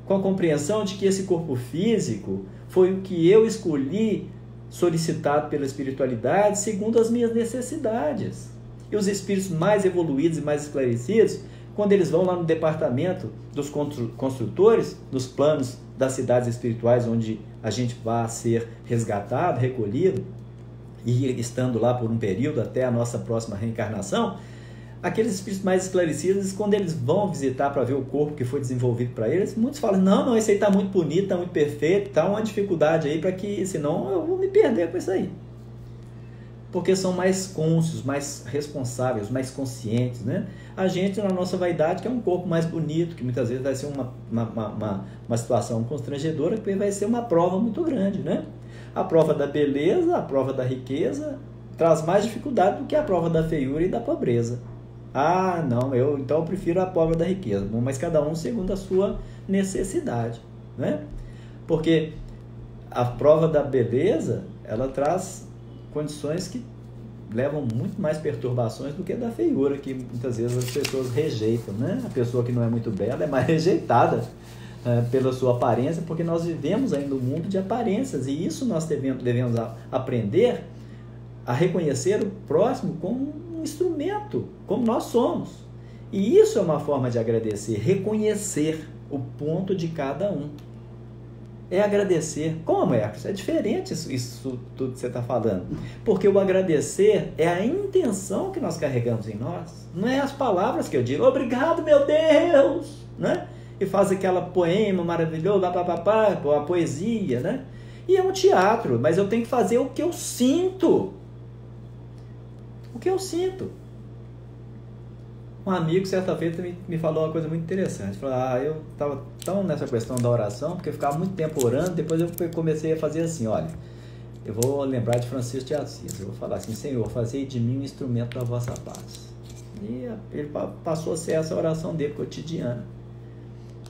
com a compreensão de que esse corpo físico foi o que eu escolhi, solicitado pela espiritualidade segundo as minhas necessidades. E os espíritos mais evoluídos e mais esclarecidos, quando eles vão lá no departamento dos construtores, nos planos das cidades espirituais, onde a gente vai ser resgatado, recolhido, e estando lá por um período até a nossa próxima reencarnação, aqueles espíritos mais esclarecidos, quando eles vão visitar para ver o corpo que foi desenvolvido para eles, muitos falam, não, esse aí está muito bonito, está muito perfeito, está uma dificuldade aí, para que, senão eu vou me perder com isso aí. Porque são mais cônscios, mais responsáveis, mais conscientes, né? A gente, na nossa vaidade, quer um corpo mais bonito, que muitas vezes vai ser uma situação constrangedora, porque vai ser uma prova muito grande, né? A prova da beleza, a prova da riqueza, traz mais dificuldade do que a prova da feiura e da pobreza. Ah, não, então eu prefiro a prova da riqueza. Bom, mas cada um segundo a sua necessidade, né? Porque a prova da beleza, ela traz condições que levam muito mais perturbações do que a da feiura, que muitas vezes as pessoas rejeitam, né? A pessoa que não é muito bela é mais rejeitada pela sua aparência, porque nós vivemos ainda no mundo de aparências, e isso nós devemos aprender a reconhecer o próximo como um instrumento, como nós somos. E isso é uma forma de agradecer, reconhecer o ponto de cada um. É agradecer. Como é? É diferente isso tudo que você está falando. Porque o agradecer é a intenção que nós carregamos em nós. Não é as palavras que eu digo, obrigado, meu Deus, né? E faz aquela poema maravilhoso, a poesia, né? E é um teatro, mas eu tenho que fazer o que eu sinto. O que eu sinto. Um amigo, certa feita, me falou uma coisa muito interessante. Falou, eu estava tão nessa questão da oração, porque eu ficava muito tempo orando, depois eu comecei a fazer assim, olha, eu vou lembrar de Francisco de Assis, eu vou falar assim, Senhor, fazei de mim um instrumento da vossa paz. E ele passou a ser essa oração dele cotidiana,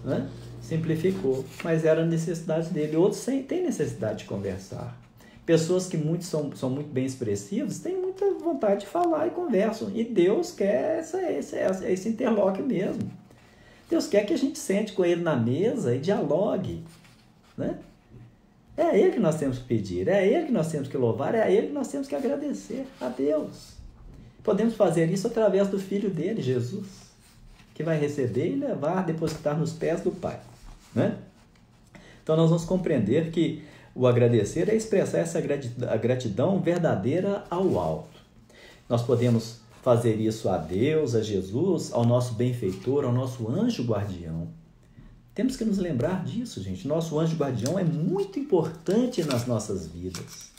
né? Simplificou, mas era a necessidade dele. Outros têm necessidade de conversar. Pessoas que são muito bem expressivos têm muita vontade de falar e conversam. E Deus quer esse interloque mesmo. Deus quer que a gente sente com Ele na mesa e dialogue, né? É a Ele que nós temos que pedir, é a Ele que nós temos que louvar, é a Ele que nós temos que agradecer, a Deus. Podemos fazer isso através do Filho dele, Jesus, que vai receber e levar, depositar nos pés do Pai, né? Então nós vamos compreender que o agradecer é expressar essa gratidão verdadeira ao alto. Nós podemos fazer isso a Deus, a Jesus, ao nosso benfeitor, ao nosso anjo guardião. Temos que nos lembrar disso, gente. Nosso anjo guardião é muito importante nas nossas vidas.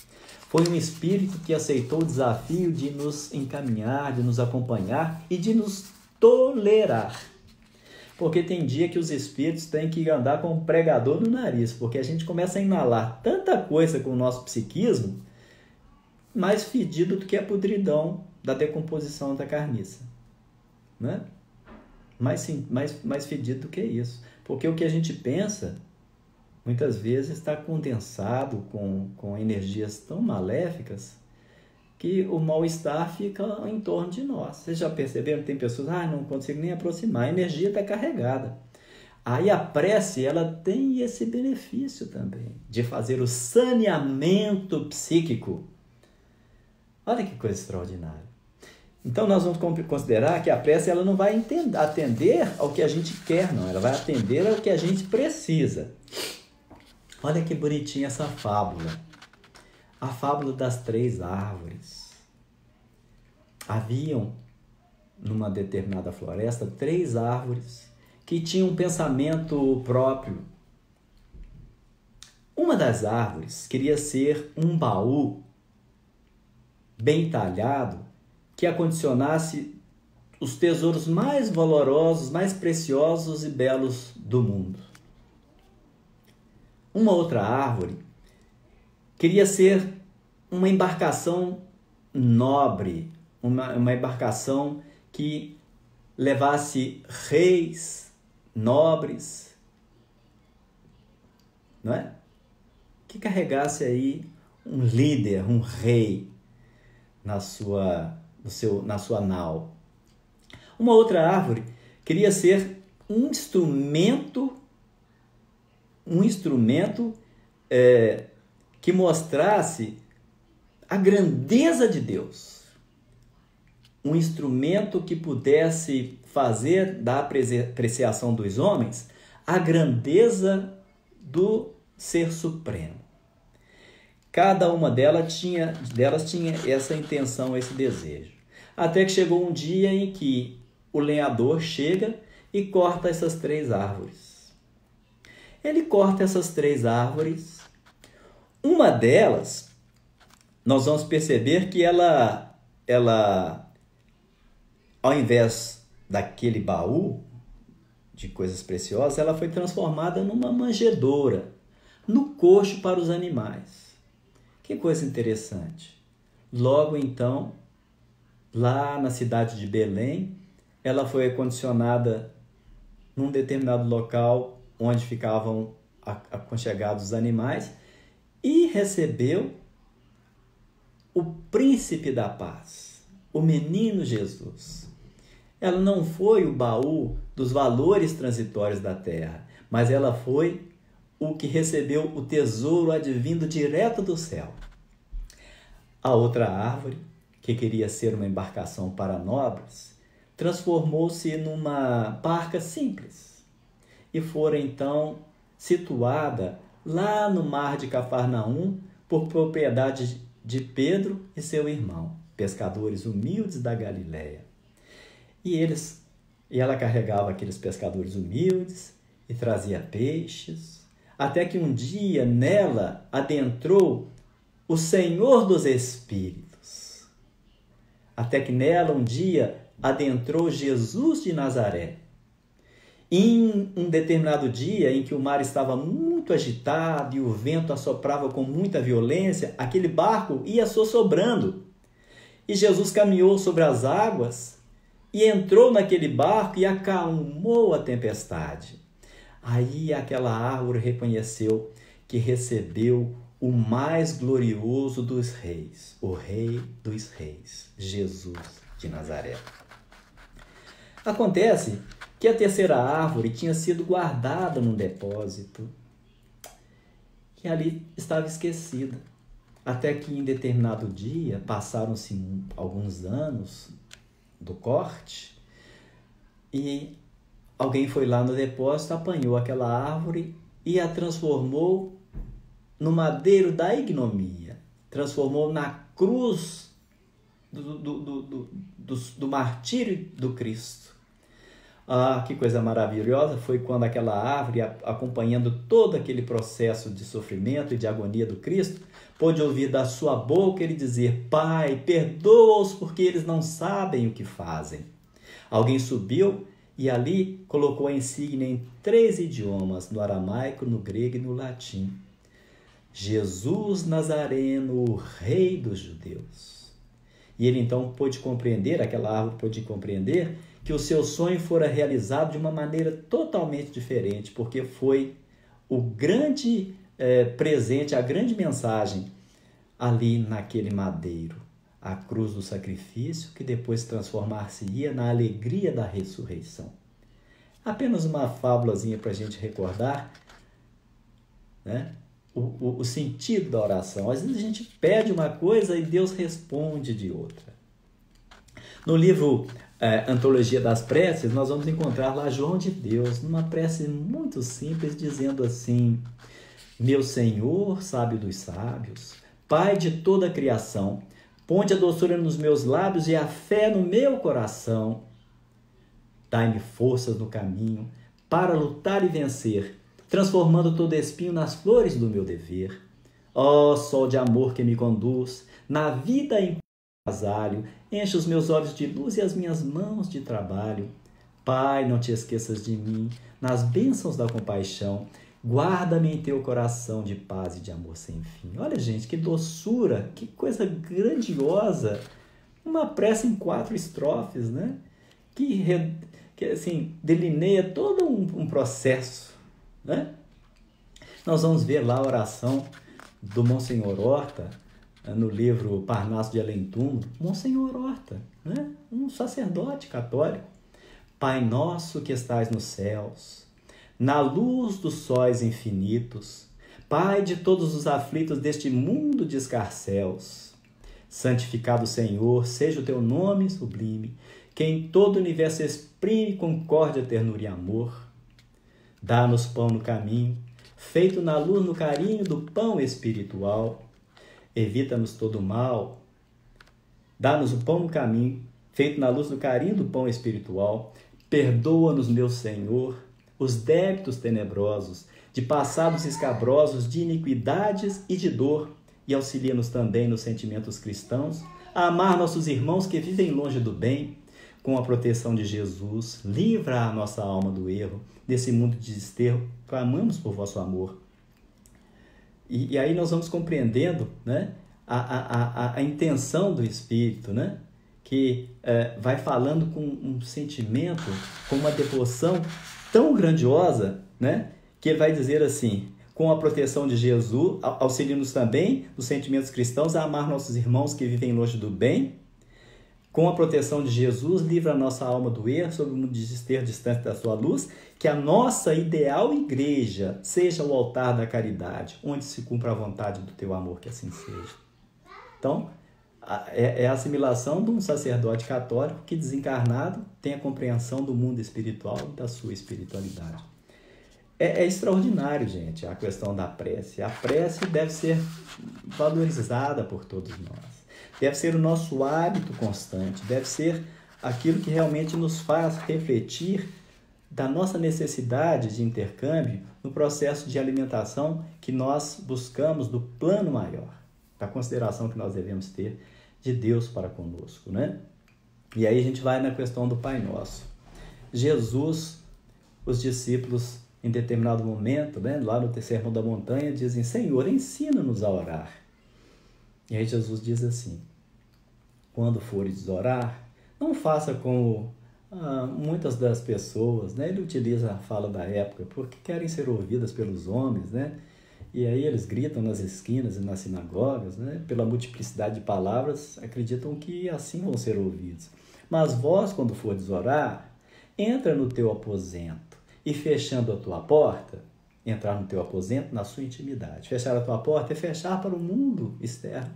Foi um espírito que aceitou o desafio de nos encaminhar, de nos acompanhar e de nos tolerar. Porque tem dia que os espíritos têm que andar com um pregador no nariz, porque a gente começa a inalar tanta coisa com o nosso psiquismo, mais fedido do que a podridão da decomposição da carniça. Né? Mais fedido do que isso. Porque o que a gente pensa, muitas vezes, está condensado com energias tão maléficas que o mal-estar fica em torno de nós. Vocês já perceberam? Tem pessoas, não consigo nem aproximar, a energia está carregada. Aí a prece, ela tem esse benefício também, de fazer o saneamento psíquico. Olha que coisa extraordinária. Então nós vamos considerar que a prece ela não vai atender ao que a gente quer, não. Ela vai atender ao que a gente precisa. Olha que bonitinha essa fábula. A fábula das 3 árvores. Haviam, numa determinada floresta, 3 árvores que tinham um pensamento próprio. Uma das árvores queria ser um baú bem talhado que acondicionasse os tesouros mais valorosos, mais preciosos e belos do mundo. Uma outra árvore queria ser uma embarcação nobre, uma embarcação que levasse reis, nobres, não é? Que carregasse aí um líder, um rei na sua nau. Uma outra árvore queria ser um instrumento que mostrasse a grandeza de Deus. Um instrumento que pudesse fazer da apreciação dos homens a grandeza do Ser Supremo. Cada uma delas tinha essa intenção, esse desejo. Até que chegou um dia em que o lenhador chega e corta essas 3 árvores. Ele corta essas 3 árvores. Uma delas, nós vamos perceber que ela ao invés daquele baú de coisas preciosas, ela foi transformada numa manjedoura, no coxo para os animais. Que coisa interessante. Logo então, lá na cidade de Belém, ela foi acondicionada num determinado local onde ficavam aconchegados os animais e recebeu o príncipe da paz, o menino Jesus. Ela não foi o baú dos valores transitórios da terra, mas ela foi o que recebeu o tesouro advindo direto do céu. A outra árvore, que queria ser uma embarcação para nobres, transformou-se numa barca simples e fora então situada lá no mar de Cafarnaum por propriedade de Pedro e seu irmão, pescadores humildes da Galileia. E ela carregava aqueles pescadores humildes e trazia peixes, até que um dia nela adentrou o Senhor dos Espíritos. Até que nela um dia adentrou Jesus de Nazaré. Em um determinado dia em que o mar estava muito agitado e o vento assoprava com muita violência, aquele barco ia sossobrando. E Jesus caminhou sobre as águas e entrou naquele barco e acalmou a tempestade. Aí aquela árvore reconheceu que recebeu o mais glorioso dos reis, o Rei dos Reis, Jesus de Nazaré. Acontece que a terceira árvore tinha sido guardada num depósito e ali estava esquecida. Até que em determinado dia, passaram-se alguns anos do corte e alguém foi lá no depósito, apanhou aquela árvore e a transformou no madeiro da ignomia, transformou na cruz do martírio do Cristo. Ah, que coisa maravilhosa foi quando aquela árvore, acompanhando todo aquele processo de sofrimento e de agonia do Cristo, pôde ouvir da sua boca ele dizer: Pai, perdoa-os porque eles não sabem o que fazem. Alguém subiu e ali colocou a insígnia em 3 idiomas, no aramaico, no grego e no latim. Jesus Nazareno, o Rei dos Judeus. E ele então pôde compreender, aquela árvore pôde compreender, que o seu sonho fora realizado de uma maneira totalmente diferente, porque foi o grande presente, a grande mensagem ali naquele madeiro, a cruz do sacrifício, que depois transformar-se-ia na alegria da ressurreição. Apenas uma fábulazinha para a gente recordar, né? O sentido da oração. Às vezes a gente pede uma coisa e Deus responde de outra. No livro Antologia das Preces, nós vamos encontrar lá João de Deus, numa prece muito simples, dizendo assim: meu Senhor, sábio dos sábios, Pai de toda a criação, ponde a doçura nos meus lábios e a fé no meu coração. Dai-me forças no caminho para lutar e vencer, transformando todo espinho nas flores do meu dever. Ó sol de amor que me conduz, na vida em agasalho, enche os meus olhos de luz e as minhas mãos de trabalho. Pai, não te esqueças de mim, nas bênçãos da compaixão, guarda-me em teu coração de paz e de amor sem fim. Olha, gente, que doçura, que coisa grandiosa. Uma prece em 4 estrofes, né? Que assim, delineia todo um processo, né? Nós vamos ver lá a oração do Monsenhor Horta, no livro Parnaso de Além-Túmulo. Monsenhor Horta, né? Um sacerdote católico. Pai nosso que estais nos céus, na luz dos sóis infinitos, Pai de todos os aflitos deste mundo de escarcéus, santificado Senhor, seja o teu nome sublime, que em todo o universo exprime concórdia, ternura e amor. Dá-nos pão no caminho, feito na luz, no carinho do pão espiritual. Evita-nos todo o mal. Dá-nos o pão no caminho, feito na luz, no carinho do pão espiritual. Perdoa-nos, meu Senhor, os débitos tenebrosos, de passados escabrosos, de iniquidades e de dor, e auxilia-nos também nos sentimentos cristãos, a amar nossos irmãos que vivem longe do bem. Com a proteção de Jesus, livra a nossa alma do erro, desse mundo de desterro, clamamos por vosso amor. E aí nós vamos compreendendo, né, a intenção do Espírito, né, que vai falando com um sentimento, com uma devoção tão grandiosa, né, que ele vai dizer assim: com a proteção de Jesus, auxilia-nos também nos sentimentos cristãos a amar nossos irmãos que vivem longe do bem. Com a proteção de Jesus, livra a nossa alma do erro, sob o mundo de desterro distante da sua luz, que a nossa ideal igreja seja o altar da caridade, onde se cumpra a vontade do teu amor, que assim seja. Então, é a assimilação de um sacerdote católico que, desencarnado, tem a compreensão do mundo espiritual e da sua espiritualidade. É extraordinário, gente, a questão da prece. A prece deve ser valorizada por todos nós. Deve ser o nosso hábito constante, deve ser aquilo que realmente nos faz refletir da nossa necessidade de intercâmbio no processo de alimentação que nós buscamos do plano maior, da consideração que nós devemos ter de Deus para conosco, né? E aí a gente vai na questão do Pai Nosso. Jesus, os discípulos, em determinado momento, né, lá no Sermão da Montanha, dizem: Senhor, ensina-nos a orar. E aí Jesus diz assim: quando fores orar, não faça como muitas das pessoas, né? Ele utiliza a fala da época, porque querem ser ouvidas pelos homens, né? E aí eles gritam nas esquinas e nas sinagogas, né? Pela multiplicidade de palavras, acreditam que assim vão ser ouvidos. Mas vós, quando fordes orar, entra no teu aposento e, fechando a tua porta, entrar no teu aposento, na sua intimidade. Fechar a tua porta é fechar para o mundo externo.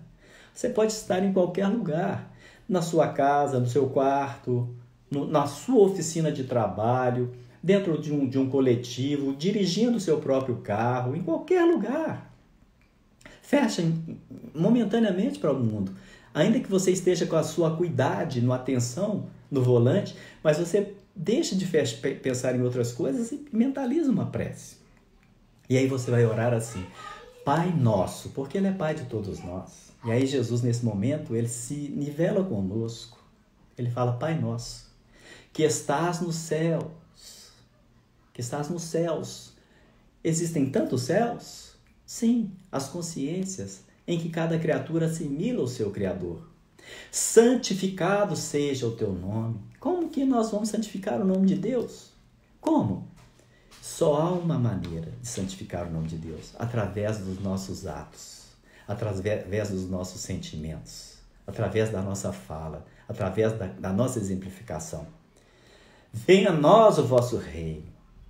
Você pode estar em qualquer lugar, na sua casa, no seu quarto, na sua oficina de trabalho, dentro de um coletivo, dirigindo o seu próprio carro, em qualquer lugar. Fecha momentaneamente para o mundo. Ainda que você esteja com a sua acuidade, no atenção, no volante, mas você deixa de pensar em outras coisas e mentaliza uma prece. E aí você vai orar assim: Pai Nosso, porque Ele é Pai de todos nós. E aí Jesus, nesse momento, Ele se nivela conosco. Ele fala: Pai Nosso, que estás nos céus. Que estás nos céus. Existem tantos céus? Sim, as consciências em que cada criatura assimila o seu Criador. Santificado seja o teu nome. Como que nós vamos santificar o nome de Deus? Como? Só há uma maneira de santificar o nome de Deus, através dos nossos atos, através dos nossos sentimentos, através da nossa fala, através da nossa exemplificação. Venha a nós o vosso reino.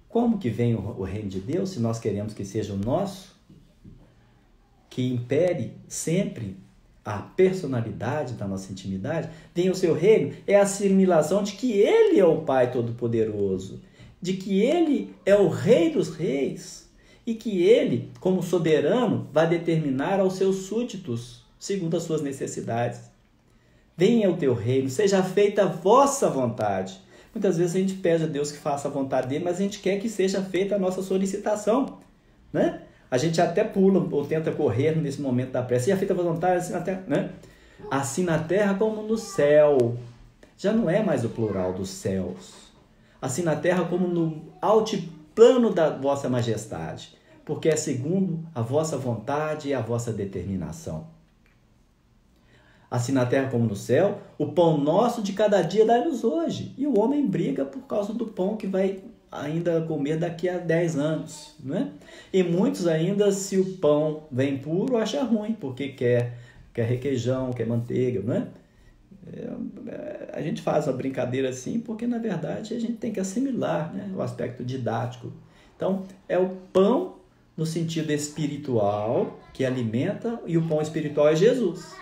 Como que vem o reino de Deus, se nós queremos que seja o nosso? Que impere sempre a personalidade da nossa intimidade. Venha o seu reino, é a assimilação de que Ele é o Pai Todo-Poderoso, de que Ele é o Rei dos Reis e que Ele, como soberano, vai determinar aos seus súditos, segundo as suas necessidades. Venha o teu reino, seja feita a vossa vontade. Muitas vezes a gente pede a Deus que faça a vontade dele, mas a gente quer que seja feita a nossa solicitação, né? A gente até pula ou tenta correr nesse momento da prece. Seja feita a vontade, assim na terra, né? Assim na terra como no céu. Já não é mais o plural dos céus. Assim na terra como no altiplano da vossa majestade, porque é segundo a vossa vontade e a vossa determinação. Assim na terra como no céu, o pão nosso de cada dia dai-nos hoje. E o homem briga por causa do pão que vai ainda comer daqui a 10 anos. Né? E muitos ainda, se o pão vem puro, acham ruim, porque quer requeijão, quer manteiga. Né? A gente faz uma brincadeira assim, porque na verdade a gente tem que assimilar, né, o aspecto didático. Então, é o pão no sentido espiritual que alimenta, e o pão espiritual é Jesus.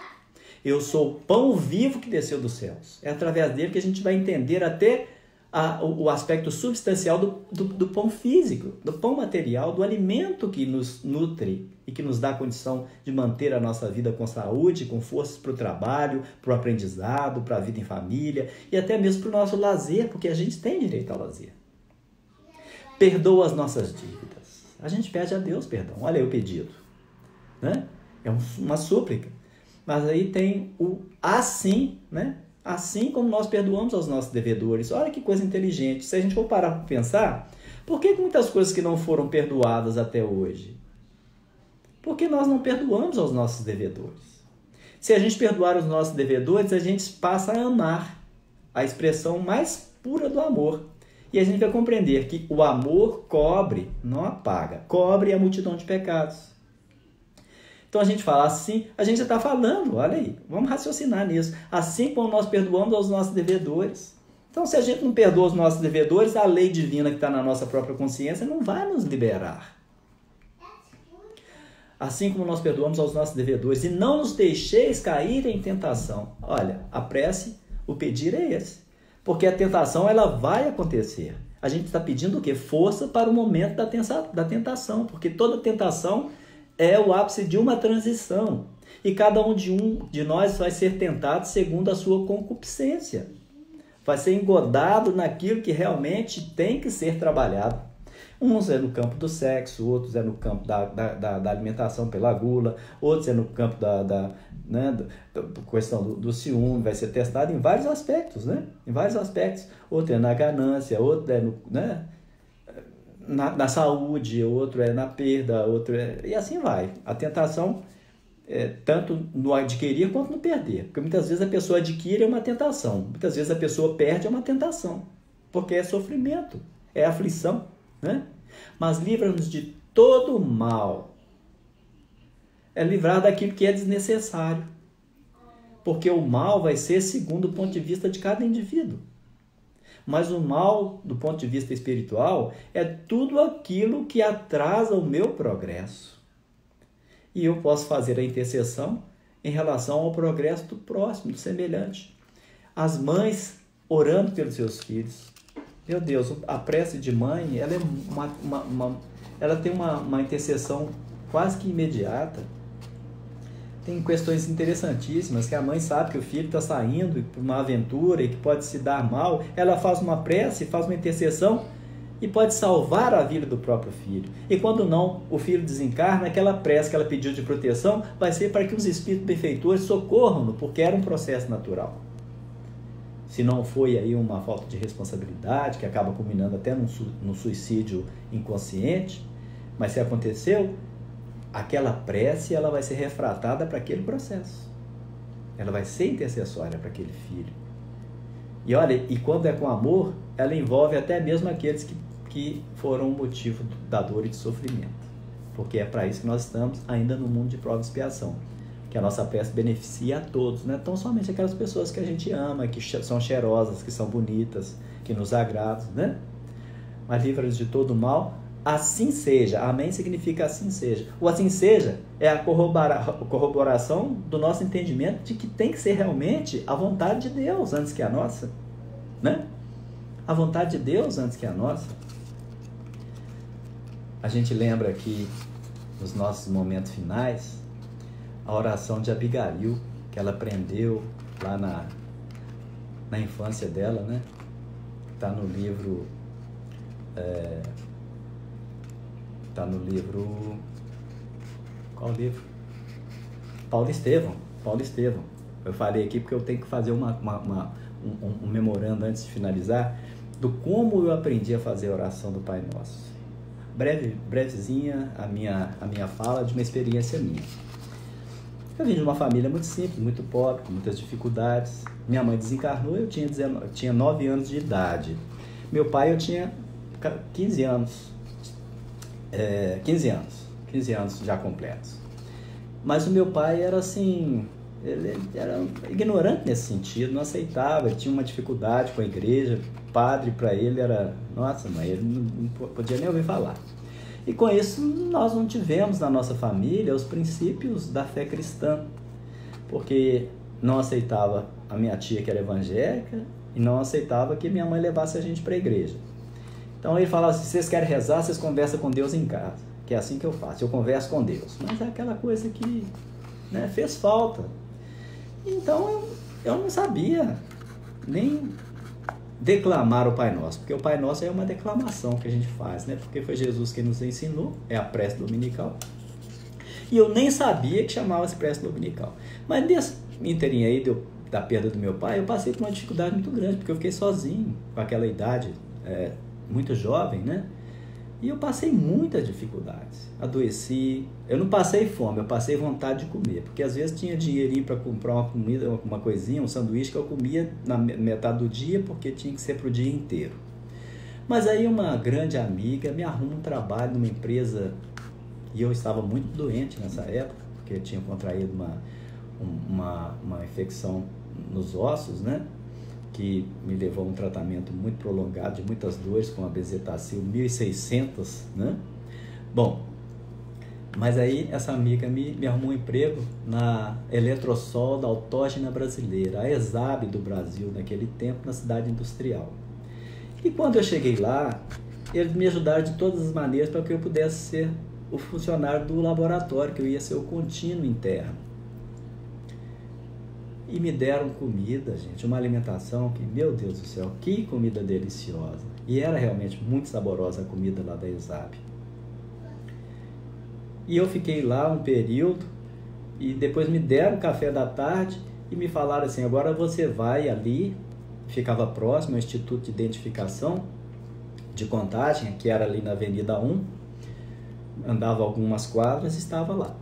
Eu sou o pão vivo que desceu dos céus. É através dele que a gente vai entender até o aspecto substancial do pão físico, do pão material, do alimento que nos nutre e que nos dá a condição de manter a nossa vida com saúde, com forças para o trabalho, para o aprendizado, para a vida em família e até mesmo para o nosso lazer, porque a gente tem direito ao lazer. Perdoa as nossas dívidas. A gente pede a Deus perdão. Olha aí o pedido. Né? É uma súplica. Mas aí tem o assim, né? Assim como nós perdoamos aos nossos devedores. Olha que coisa inteligente. Se a gente for parar para pensar, por que muitas coisas que não foram perdoadas até hoje? Porque nós não perdoamos aos nossos devedores. Se a gente perdoar os nossos devedores, a gente passa a amar, a expressão mais pura do amor. E a gente vai compreender que o amor cobre, não apaga. Cobre a multidão de pecados. Então a gente fala assim, a gente já está falando, olha aí, vamos raciocinar nisso. Assim como nós perdoamos aos nossos devedores. Então se a gente não perdoa os nossos devedores, a lei divina que está na nossa própria consciência não vai nos liberar. Assim como nós perdoamos aos nossos devedores, e não nos deixeis cair em tentação. Olha, a prece, o pedir é esse. Porque a tentação, ela vai acontecer. A gente está pedindo o quê? Força para o momento da tentação, porque toda tentação é o ápice de uma transição. E cada um de nós vai ser tentado segundo a sua concupiscência. Vai ser engodado naquilo que realmente tem que ser trabalhado. Uns é no campo do sexo, outros é no campo da alimentação pela gula, outros é no campo da questão do ciúme, vai ser testado em vários aspectos, né? Em vários aspectos. Outro é na ganância, outro é na saúde, outro é na perda, outro é... E assim vai. A tentação é tanto no adquirir quanto no perder. Porque muitas vezes a pessoa adquire uma tentação. Muitas vezes a pessoa perde uma tentação. Porque é sofrimento, é aflição, né? Mas livra-nos de todo o mal. É livrar daquilo que é desnecessário. Porque o mal vai ser segundo o ponto de vista de cada indivíduo. Mas o mal, do ponto de vista espiritual, é tudo aquilo que atrasa o meu progresso. E eu posso fazer a intercessão em relação ao progresso do próximo, do semelhante. As mães orando pelos seus filhos. Meu Deus, a prece de mãe, ela, ela tem uma intercessão quase que imediata. Tem questões interessantíssimas, que a mãe sabe que o filho está saindo para uma aventura e que pode se dar mal. Ela faz uma prece, faz uma intercessão e pode salvar a vida do próprio filho. E quando não, o filho desencarna, aquela prece que ela pediu de proteção vai ser para que os espíritos benfeitores socorram-no, porque era um processo natural. Se não foi aí uma falta de responsabilidade, que acaba culminando até num suicídio inconsciente, mas se aconteceu, aquela prece ela vai ser refratada para aquele processo. ela vai ser intercessória para aquele filho. E olha, e quando é com amor, ela envolve até mesmo aqueles que foram o motivo da dor e de sofrimento. Porque é para isso que nós estamos ainda no mundo de prova e expiação. Que a nossa prece beneficia a todos, não é tão somente aquelas pessoas que a gente ama, que são cheirosas, que são bonitas, que nos agradam, né? Mas livra-nos de todo mal, assim seja. Amém significa assim seja. O assim seja é a corroboração do nosso entendimento de que tem que ser realmente a vontade de Deus antes que a nossa, né? A vontade de Deus antes que a nossa. A gente lembra aqui, nos nossos momentos finais, a oração de Abigail, que ela aprendeu lá na infância dela, né? Está no livro... Qual livro? Paulo Estevão. Eu falei aqui porque eu tenho que fazer um memorando antes de finalizar do como eu aprendi a fazer a oração do Pai Nosso. Brevezinha a minha fala de uma experiência minha. Eu vim de uma família muito simples, muito pobre, com muitas dificuldades. Minha mãe desencarnou, eu tinha 9 anos de idade. Meu pai, eu tinha 15 anos. 15 anos já completos. Mas o meu pai era assim, ele era ignorante nesse sentido, não aceitava, ele tinha uma dificuldade com a igreja. Padre para ele era, nossa mãe, ele não podia nem ouvir falar. E com isso nós não tivemos na nossa família os princípios da fé cristã, porque não aceitava a minha tia que era evangélica e não aceitava que minha mãe levasse a gente para a igreja. Então ele falava assim, se vocês querem rezar, vocês conversam com Deus em casa, que é assim que eu faço, eu converso com Deus. Mas é aquela coisa que, né, fez falta. Então eu não sabia nem declamar o Pai Nosso, porque o Pai Nosso é uma declamação que a gente faz, né? Porque foi Jesus quem nos ensinou, é a prece dominical. E eu nem sabia que chamava-se prece dominical. Mas nesse inteirinho aí da perda do meu pai, eu passei por uma dificuldade muito grande, porque eu fiquei sozinho, com aquela idade, muito jovem, né? E eu passei muitas dificuldades. Adoeci. Eu não passei fome, eu passei vontade de comer. Porque às vezes tinha dinheirinho para comprar uma comida, uma coisinha, um sanduíche que eu comia na metade do dia, porque tinha que ser para o dia inteiro. Mas aí uma grande amiga me arruma um trabalho numa empresa, e eu estava muito doente nessa época, porque eu tinha contraído uma infecção nos ossos, né? Que me levou a um tratamento muito prolongado, de muitas dores, com a bezetacil 1600, né? Bom, mas aí essa amiga me arrumou um emprego na Eletrosol da Autógena Brasileira, a ESAB do Brasil, naquele tempo, na cidade industrial. E quando eu cheguei lá, eles me ajudaram de todas as maneiras para que eu pudesse ser o funcionário do laboratório, que eu ia ser o contínuo interno. E me deram comida, gente, uma alimentação que, meu Deus do céu, que comida deliciosa. E era realmente muito saborosa a comida lá da ESAB. E eu fiquei lá um período, e depois me deram café da tarde e me falaram assim, agora você vai ali, ficava próximo ao Instituto de Identificação de Contagem, que era ali na Avenida 1, andava algumas quadras e estava lá.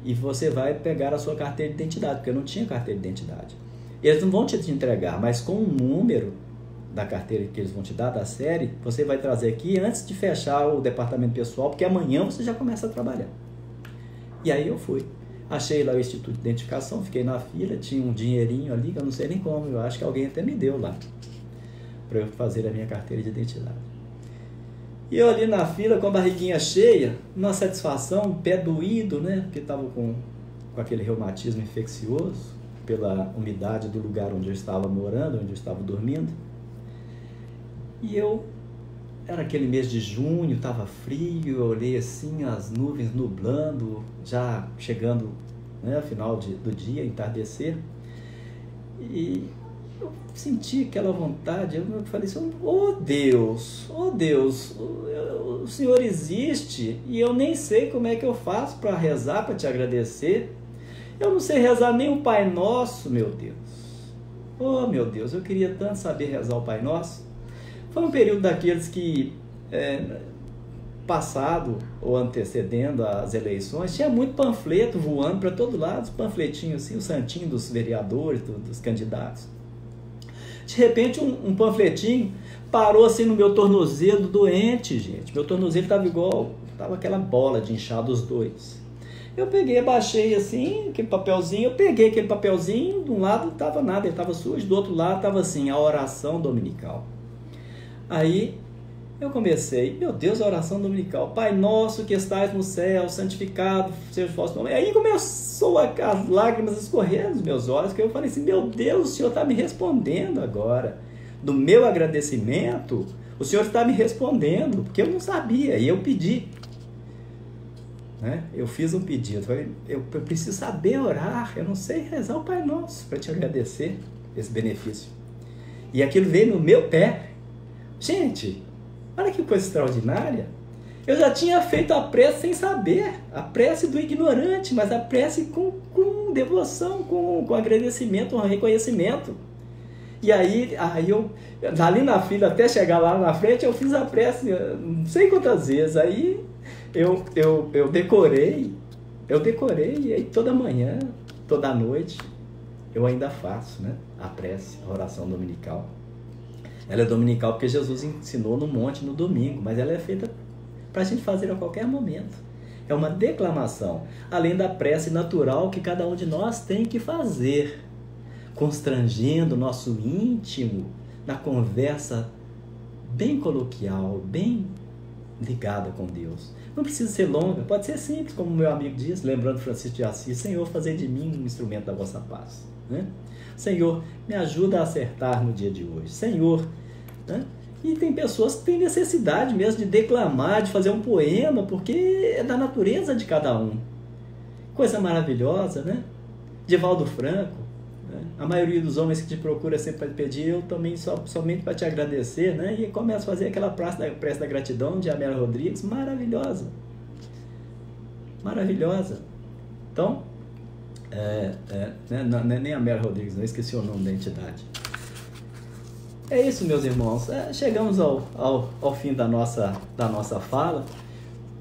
E você vai pegar a sua carteira de identidade, porque eu não tinha carteira de identidade. Eles não vão te entregar, mas com o número da carteira que eles vão te dar, da série, você vai trazer aqui antes de fechar o departamento pessoal, porque amanhã você já começa a trabalhar. E aí eu fui. Achei lá o Instituto de Identificação, fiquei na fila, tinha um dinheirinho ali, que eu não sei nem como, eu acho que alguém até me deu lá, para eu fazer a minha carteira de identidade. E eu ali na fila, com a barriguinha cheia, uma satisfação, pé doído, né? Porque estava com aquele reumatismo infeccioso, pela umidade do lugar onde eu estava morando, onde eu estava dormindo. E era aquele mês de junho, estava frio, eu olhei assim, as nuvens nublando, já chegando, né, ao final do dia, entardecer. E eu senti aquela vontade, eu falei assim, oh Deus, o Senhor existe e eu nem sei como é que eu faço para rezar, para te agradecer. Eu não sei rezar nem o Pai Nosso, meu Deus. Oh meu Deus, eu queria tanto saber rezar o Pai Nosso. Foi um período daqueles que passado ou antecedendo as eleições, tinha muito panfleto voando para todo lado, os panfletinhos assim, o santinho dos vereadores, dos candidatos. De repente um panfletinho parou assim no meu tornozelo doente, gente. Meu tornozelo estava aquela bola de inchar dos dois. Eu peguei, abaixei assim, aquele papelzinho, de um lado não estava nada, ele estava sujo, do outro lado estava assim, a oração dominical. Aí eu comecei, meu Deus, a oração dominical, Pai nosso que estás no céu, santificado seja o vosso nome. Aí começou as lágrimas a escorrer nos meus olhos, que eu falei assim, meu Deus, o Senhor está me respondendo agora. Do meu agradecimento, o Senhor está me respondendo, porque eu não sabia, e eu pedi. Né? Eu fiz um pedido, eu preciso saber orar, eu não sei rezar o Pai Nosso para te agradecer esse benefício. E aquilo veio no meu pé. Gente, olha que coisa extraordinária. Eu já tinha feito a prece sem saber, a prece do ignorante, mas a prece com devoção, com agradecimento, com reconhecimento. E aí eu, ali na fila, até chegar lá na frente, eu fiz a prece não sei quantas vezes. Aí eu decorei, e aí toda manhã, toda noite, eu ainda faço, né, a prece, a oração dominical. Ela é dominical porque Jesus ensinou no monte no domingo, mas ela é feita para a gente fazer a qualquer momento. É uma declamação, além da prece natural que cada um de nós tem que fazer, constrangendo o nosso íntimo na conversa bem coloquial, bem ligada com Deus. Não precisa ser longa, pode ser simples, como meu amigo diz, lembrando Francisco de Assis, Senhor, fazei de mim um instrumento da vossa paz. Né? Senhor, me ajuda a acertar no dia de hoje. Senhor, né? E tem pessoas que têm necessidade mesmo de declamar, de fazer um poema, porque é da natureza de cada um. Coisa maravilhosa, né? Divaldo Franco, né? A maioria dos homens que te procura sempre para pedir, eu também somente para te agradecer, né? E começa a fazer aquela prece da gratidão de Amélia Rodrigues, maravilhosa. Maravilhosa. Então, nem Amélia Rodrigues, não esqueci o nome da entidade. É isso, meus irmãos. Chegamos ao fim da nossa fala.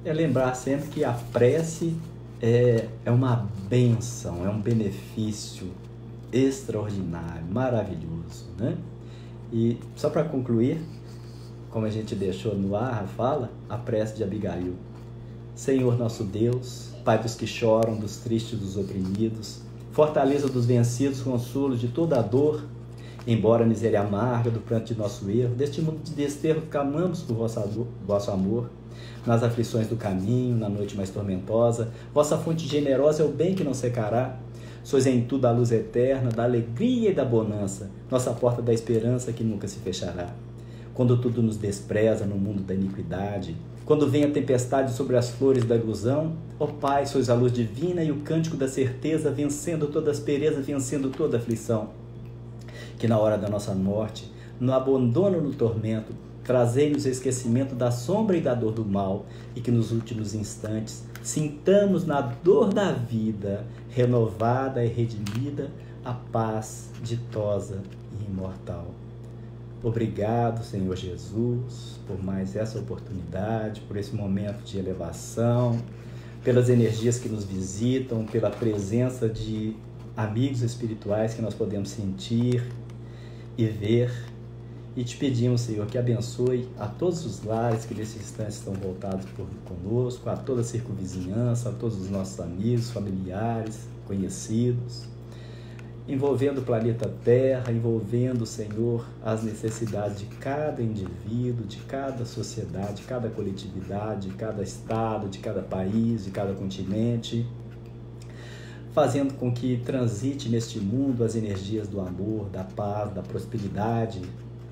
É lembrar sempre que a prece é uma bênção, é um benefício extraordinário, maravilhoso, né? E só para concluir, como a gente deixou no ar a fala, a prece de Abigail. Senhor nosso Deus, Pai dos que choram, dos tristes, dos oprimidos, fortaleza dos vencidos, consolo de toda a dor, embora a miséria amarga do pranto de nosso erro, deste mundo de desterro clamamos por vosso amor, nas aflições do caminho, na noite mais tormentosa, vossa fonte generosa é o bem que não secará, sois em tudo a luz eterna, da alegria e da bonança, nossa porta da esperança que nunca se fechará. Quando tudo nos despreza no mundo da iniquidade, quando vem a tempestade sobre as flores da ilusão, ó Pai, sois a luz divina e o cântico da certeza, vencendo toda aspereza, vencendo toda aflição. Que na hora da nossa morte, no abandono, no tormento, trazei-nos o esquecimento da sombra e da dor do mal, e que nos últimos instantes sintamos na dor da vida, renovada e redimida, a paz ditosa e imortal. Obrigado, Senhor Jesus, por mais essa oportunidade, por esse momento de elevação, pelas energias que nos visitam, pela presença de amigos espirituais que nós podemos sentir e ver. E te pedimos, Senhor, que abençoe a todos os lares que nesse instante estão voltados conosco, a toda a circunvizinhança, a todos os nossos amigos, familiares, conhecidos, envolvendo o planeta Terra, envolvendo, Senhor, as necessidades de cada indivíduo, de cada sociedade, de cada coletividade, de cada estado, de cada país, de cada continente, fazendo com que transite neste mundo as energias do amor, da paz, da prosperidade,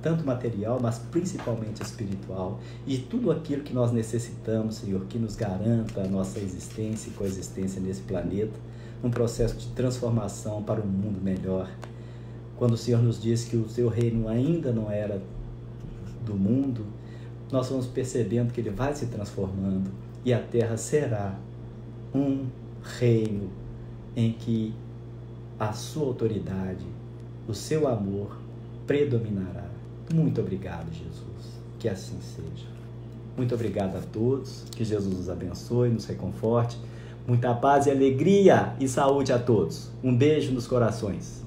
tanto material, mas principalmente espiritual, e tudo aquilo que nós necessitamos, Senhor, que nos garanta a nossa existência e coexistência nesse planeta, num processo de transformação para um mundo melhor. Quando o Senhor nos diz que o seu reino ainda não era do mundo, nós vamos percebendo que ele vai se transformando, e a Terra será um reino em que a sua autoridade, o seu amor predominará. Muito obrigado, Jesus. Que assim seja. Muito obrigado a todos, que Jesus nos abençoe, nos reconforte. Muita paz e alegria e saúde a todos. Um beijo nos corações.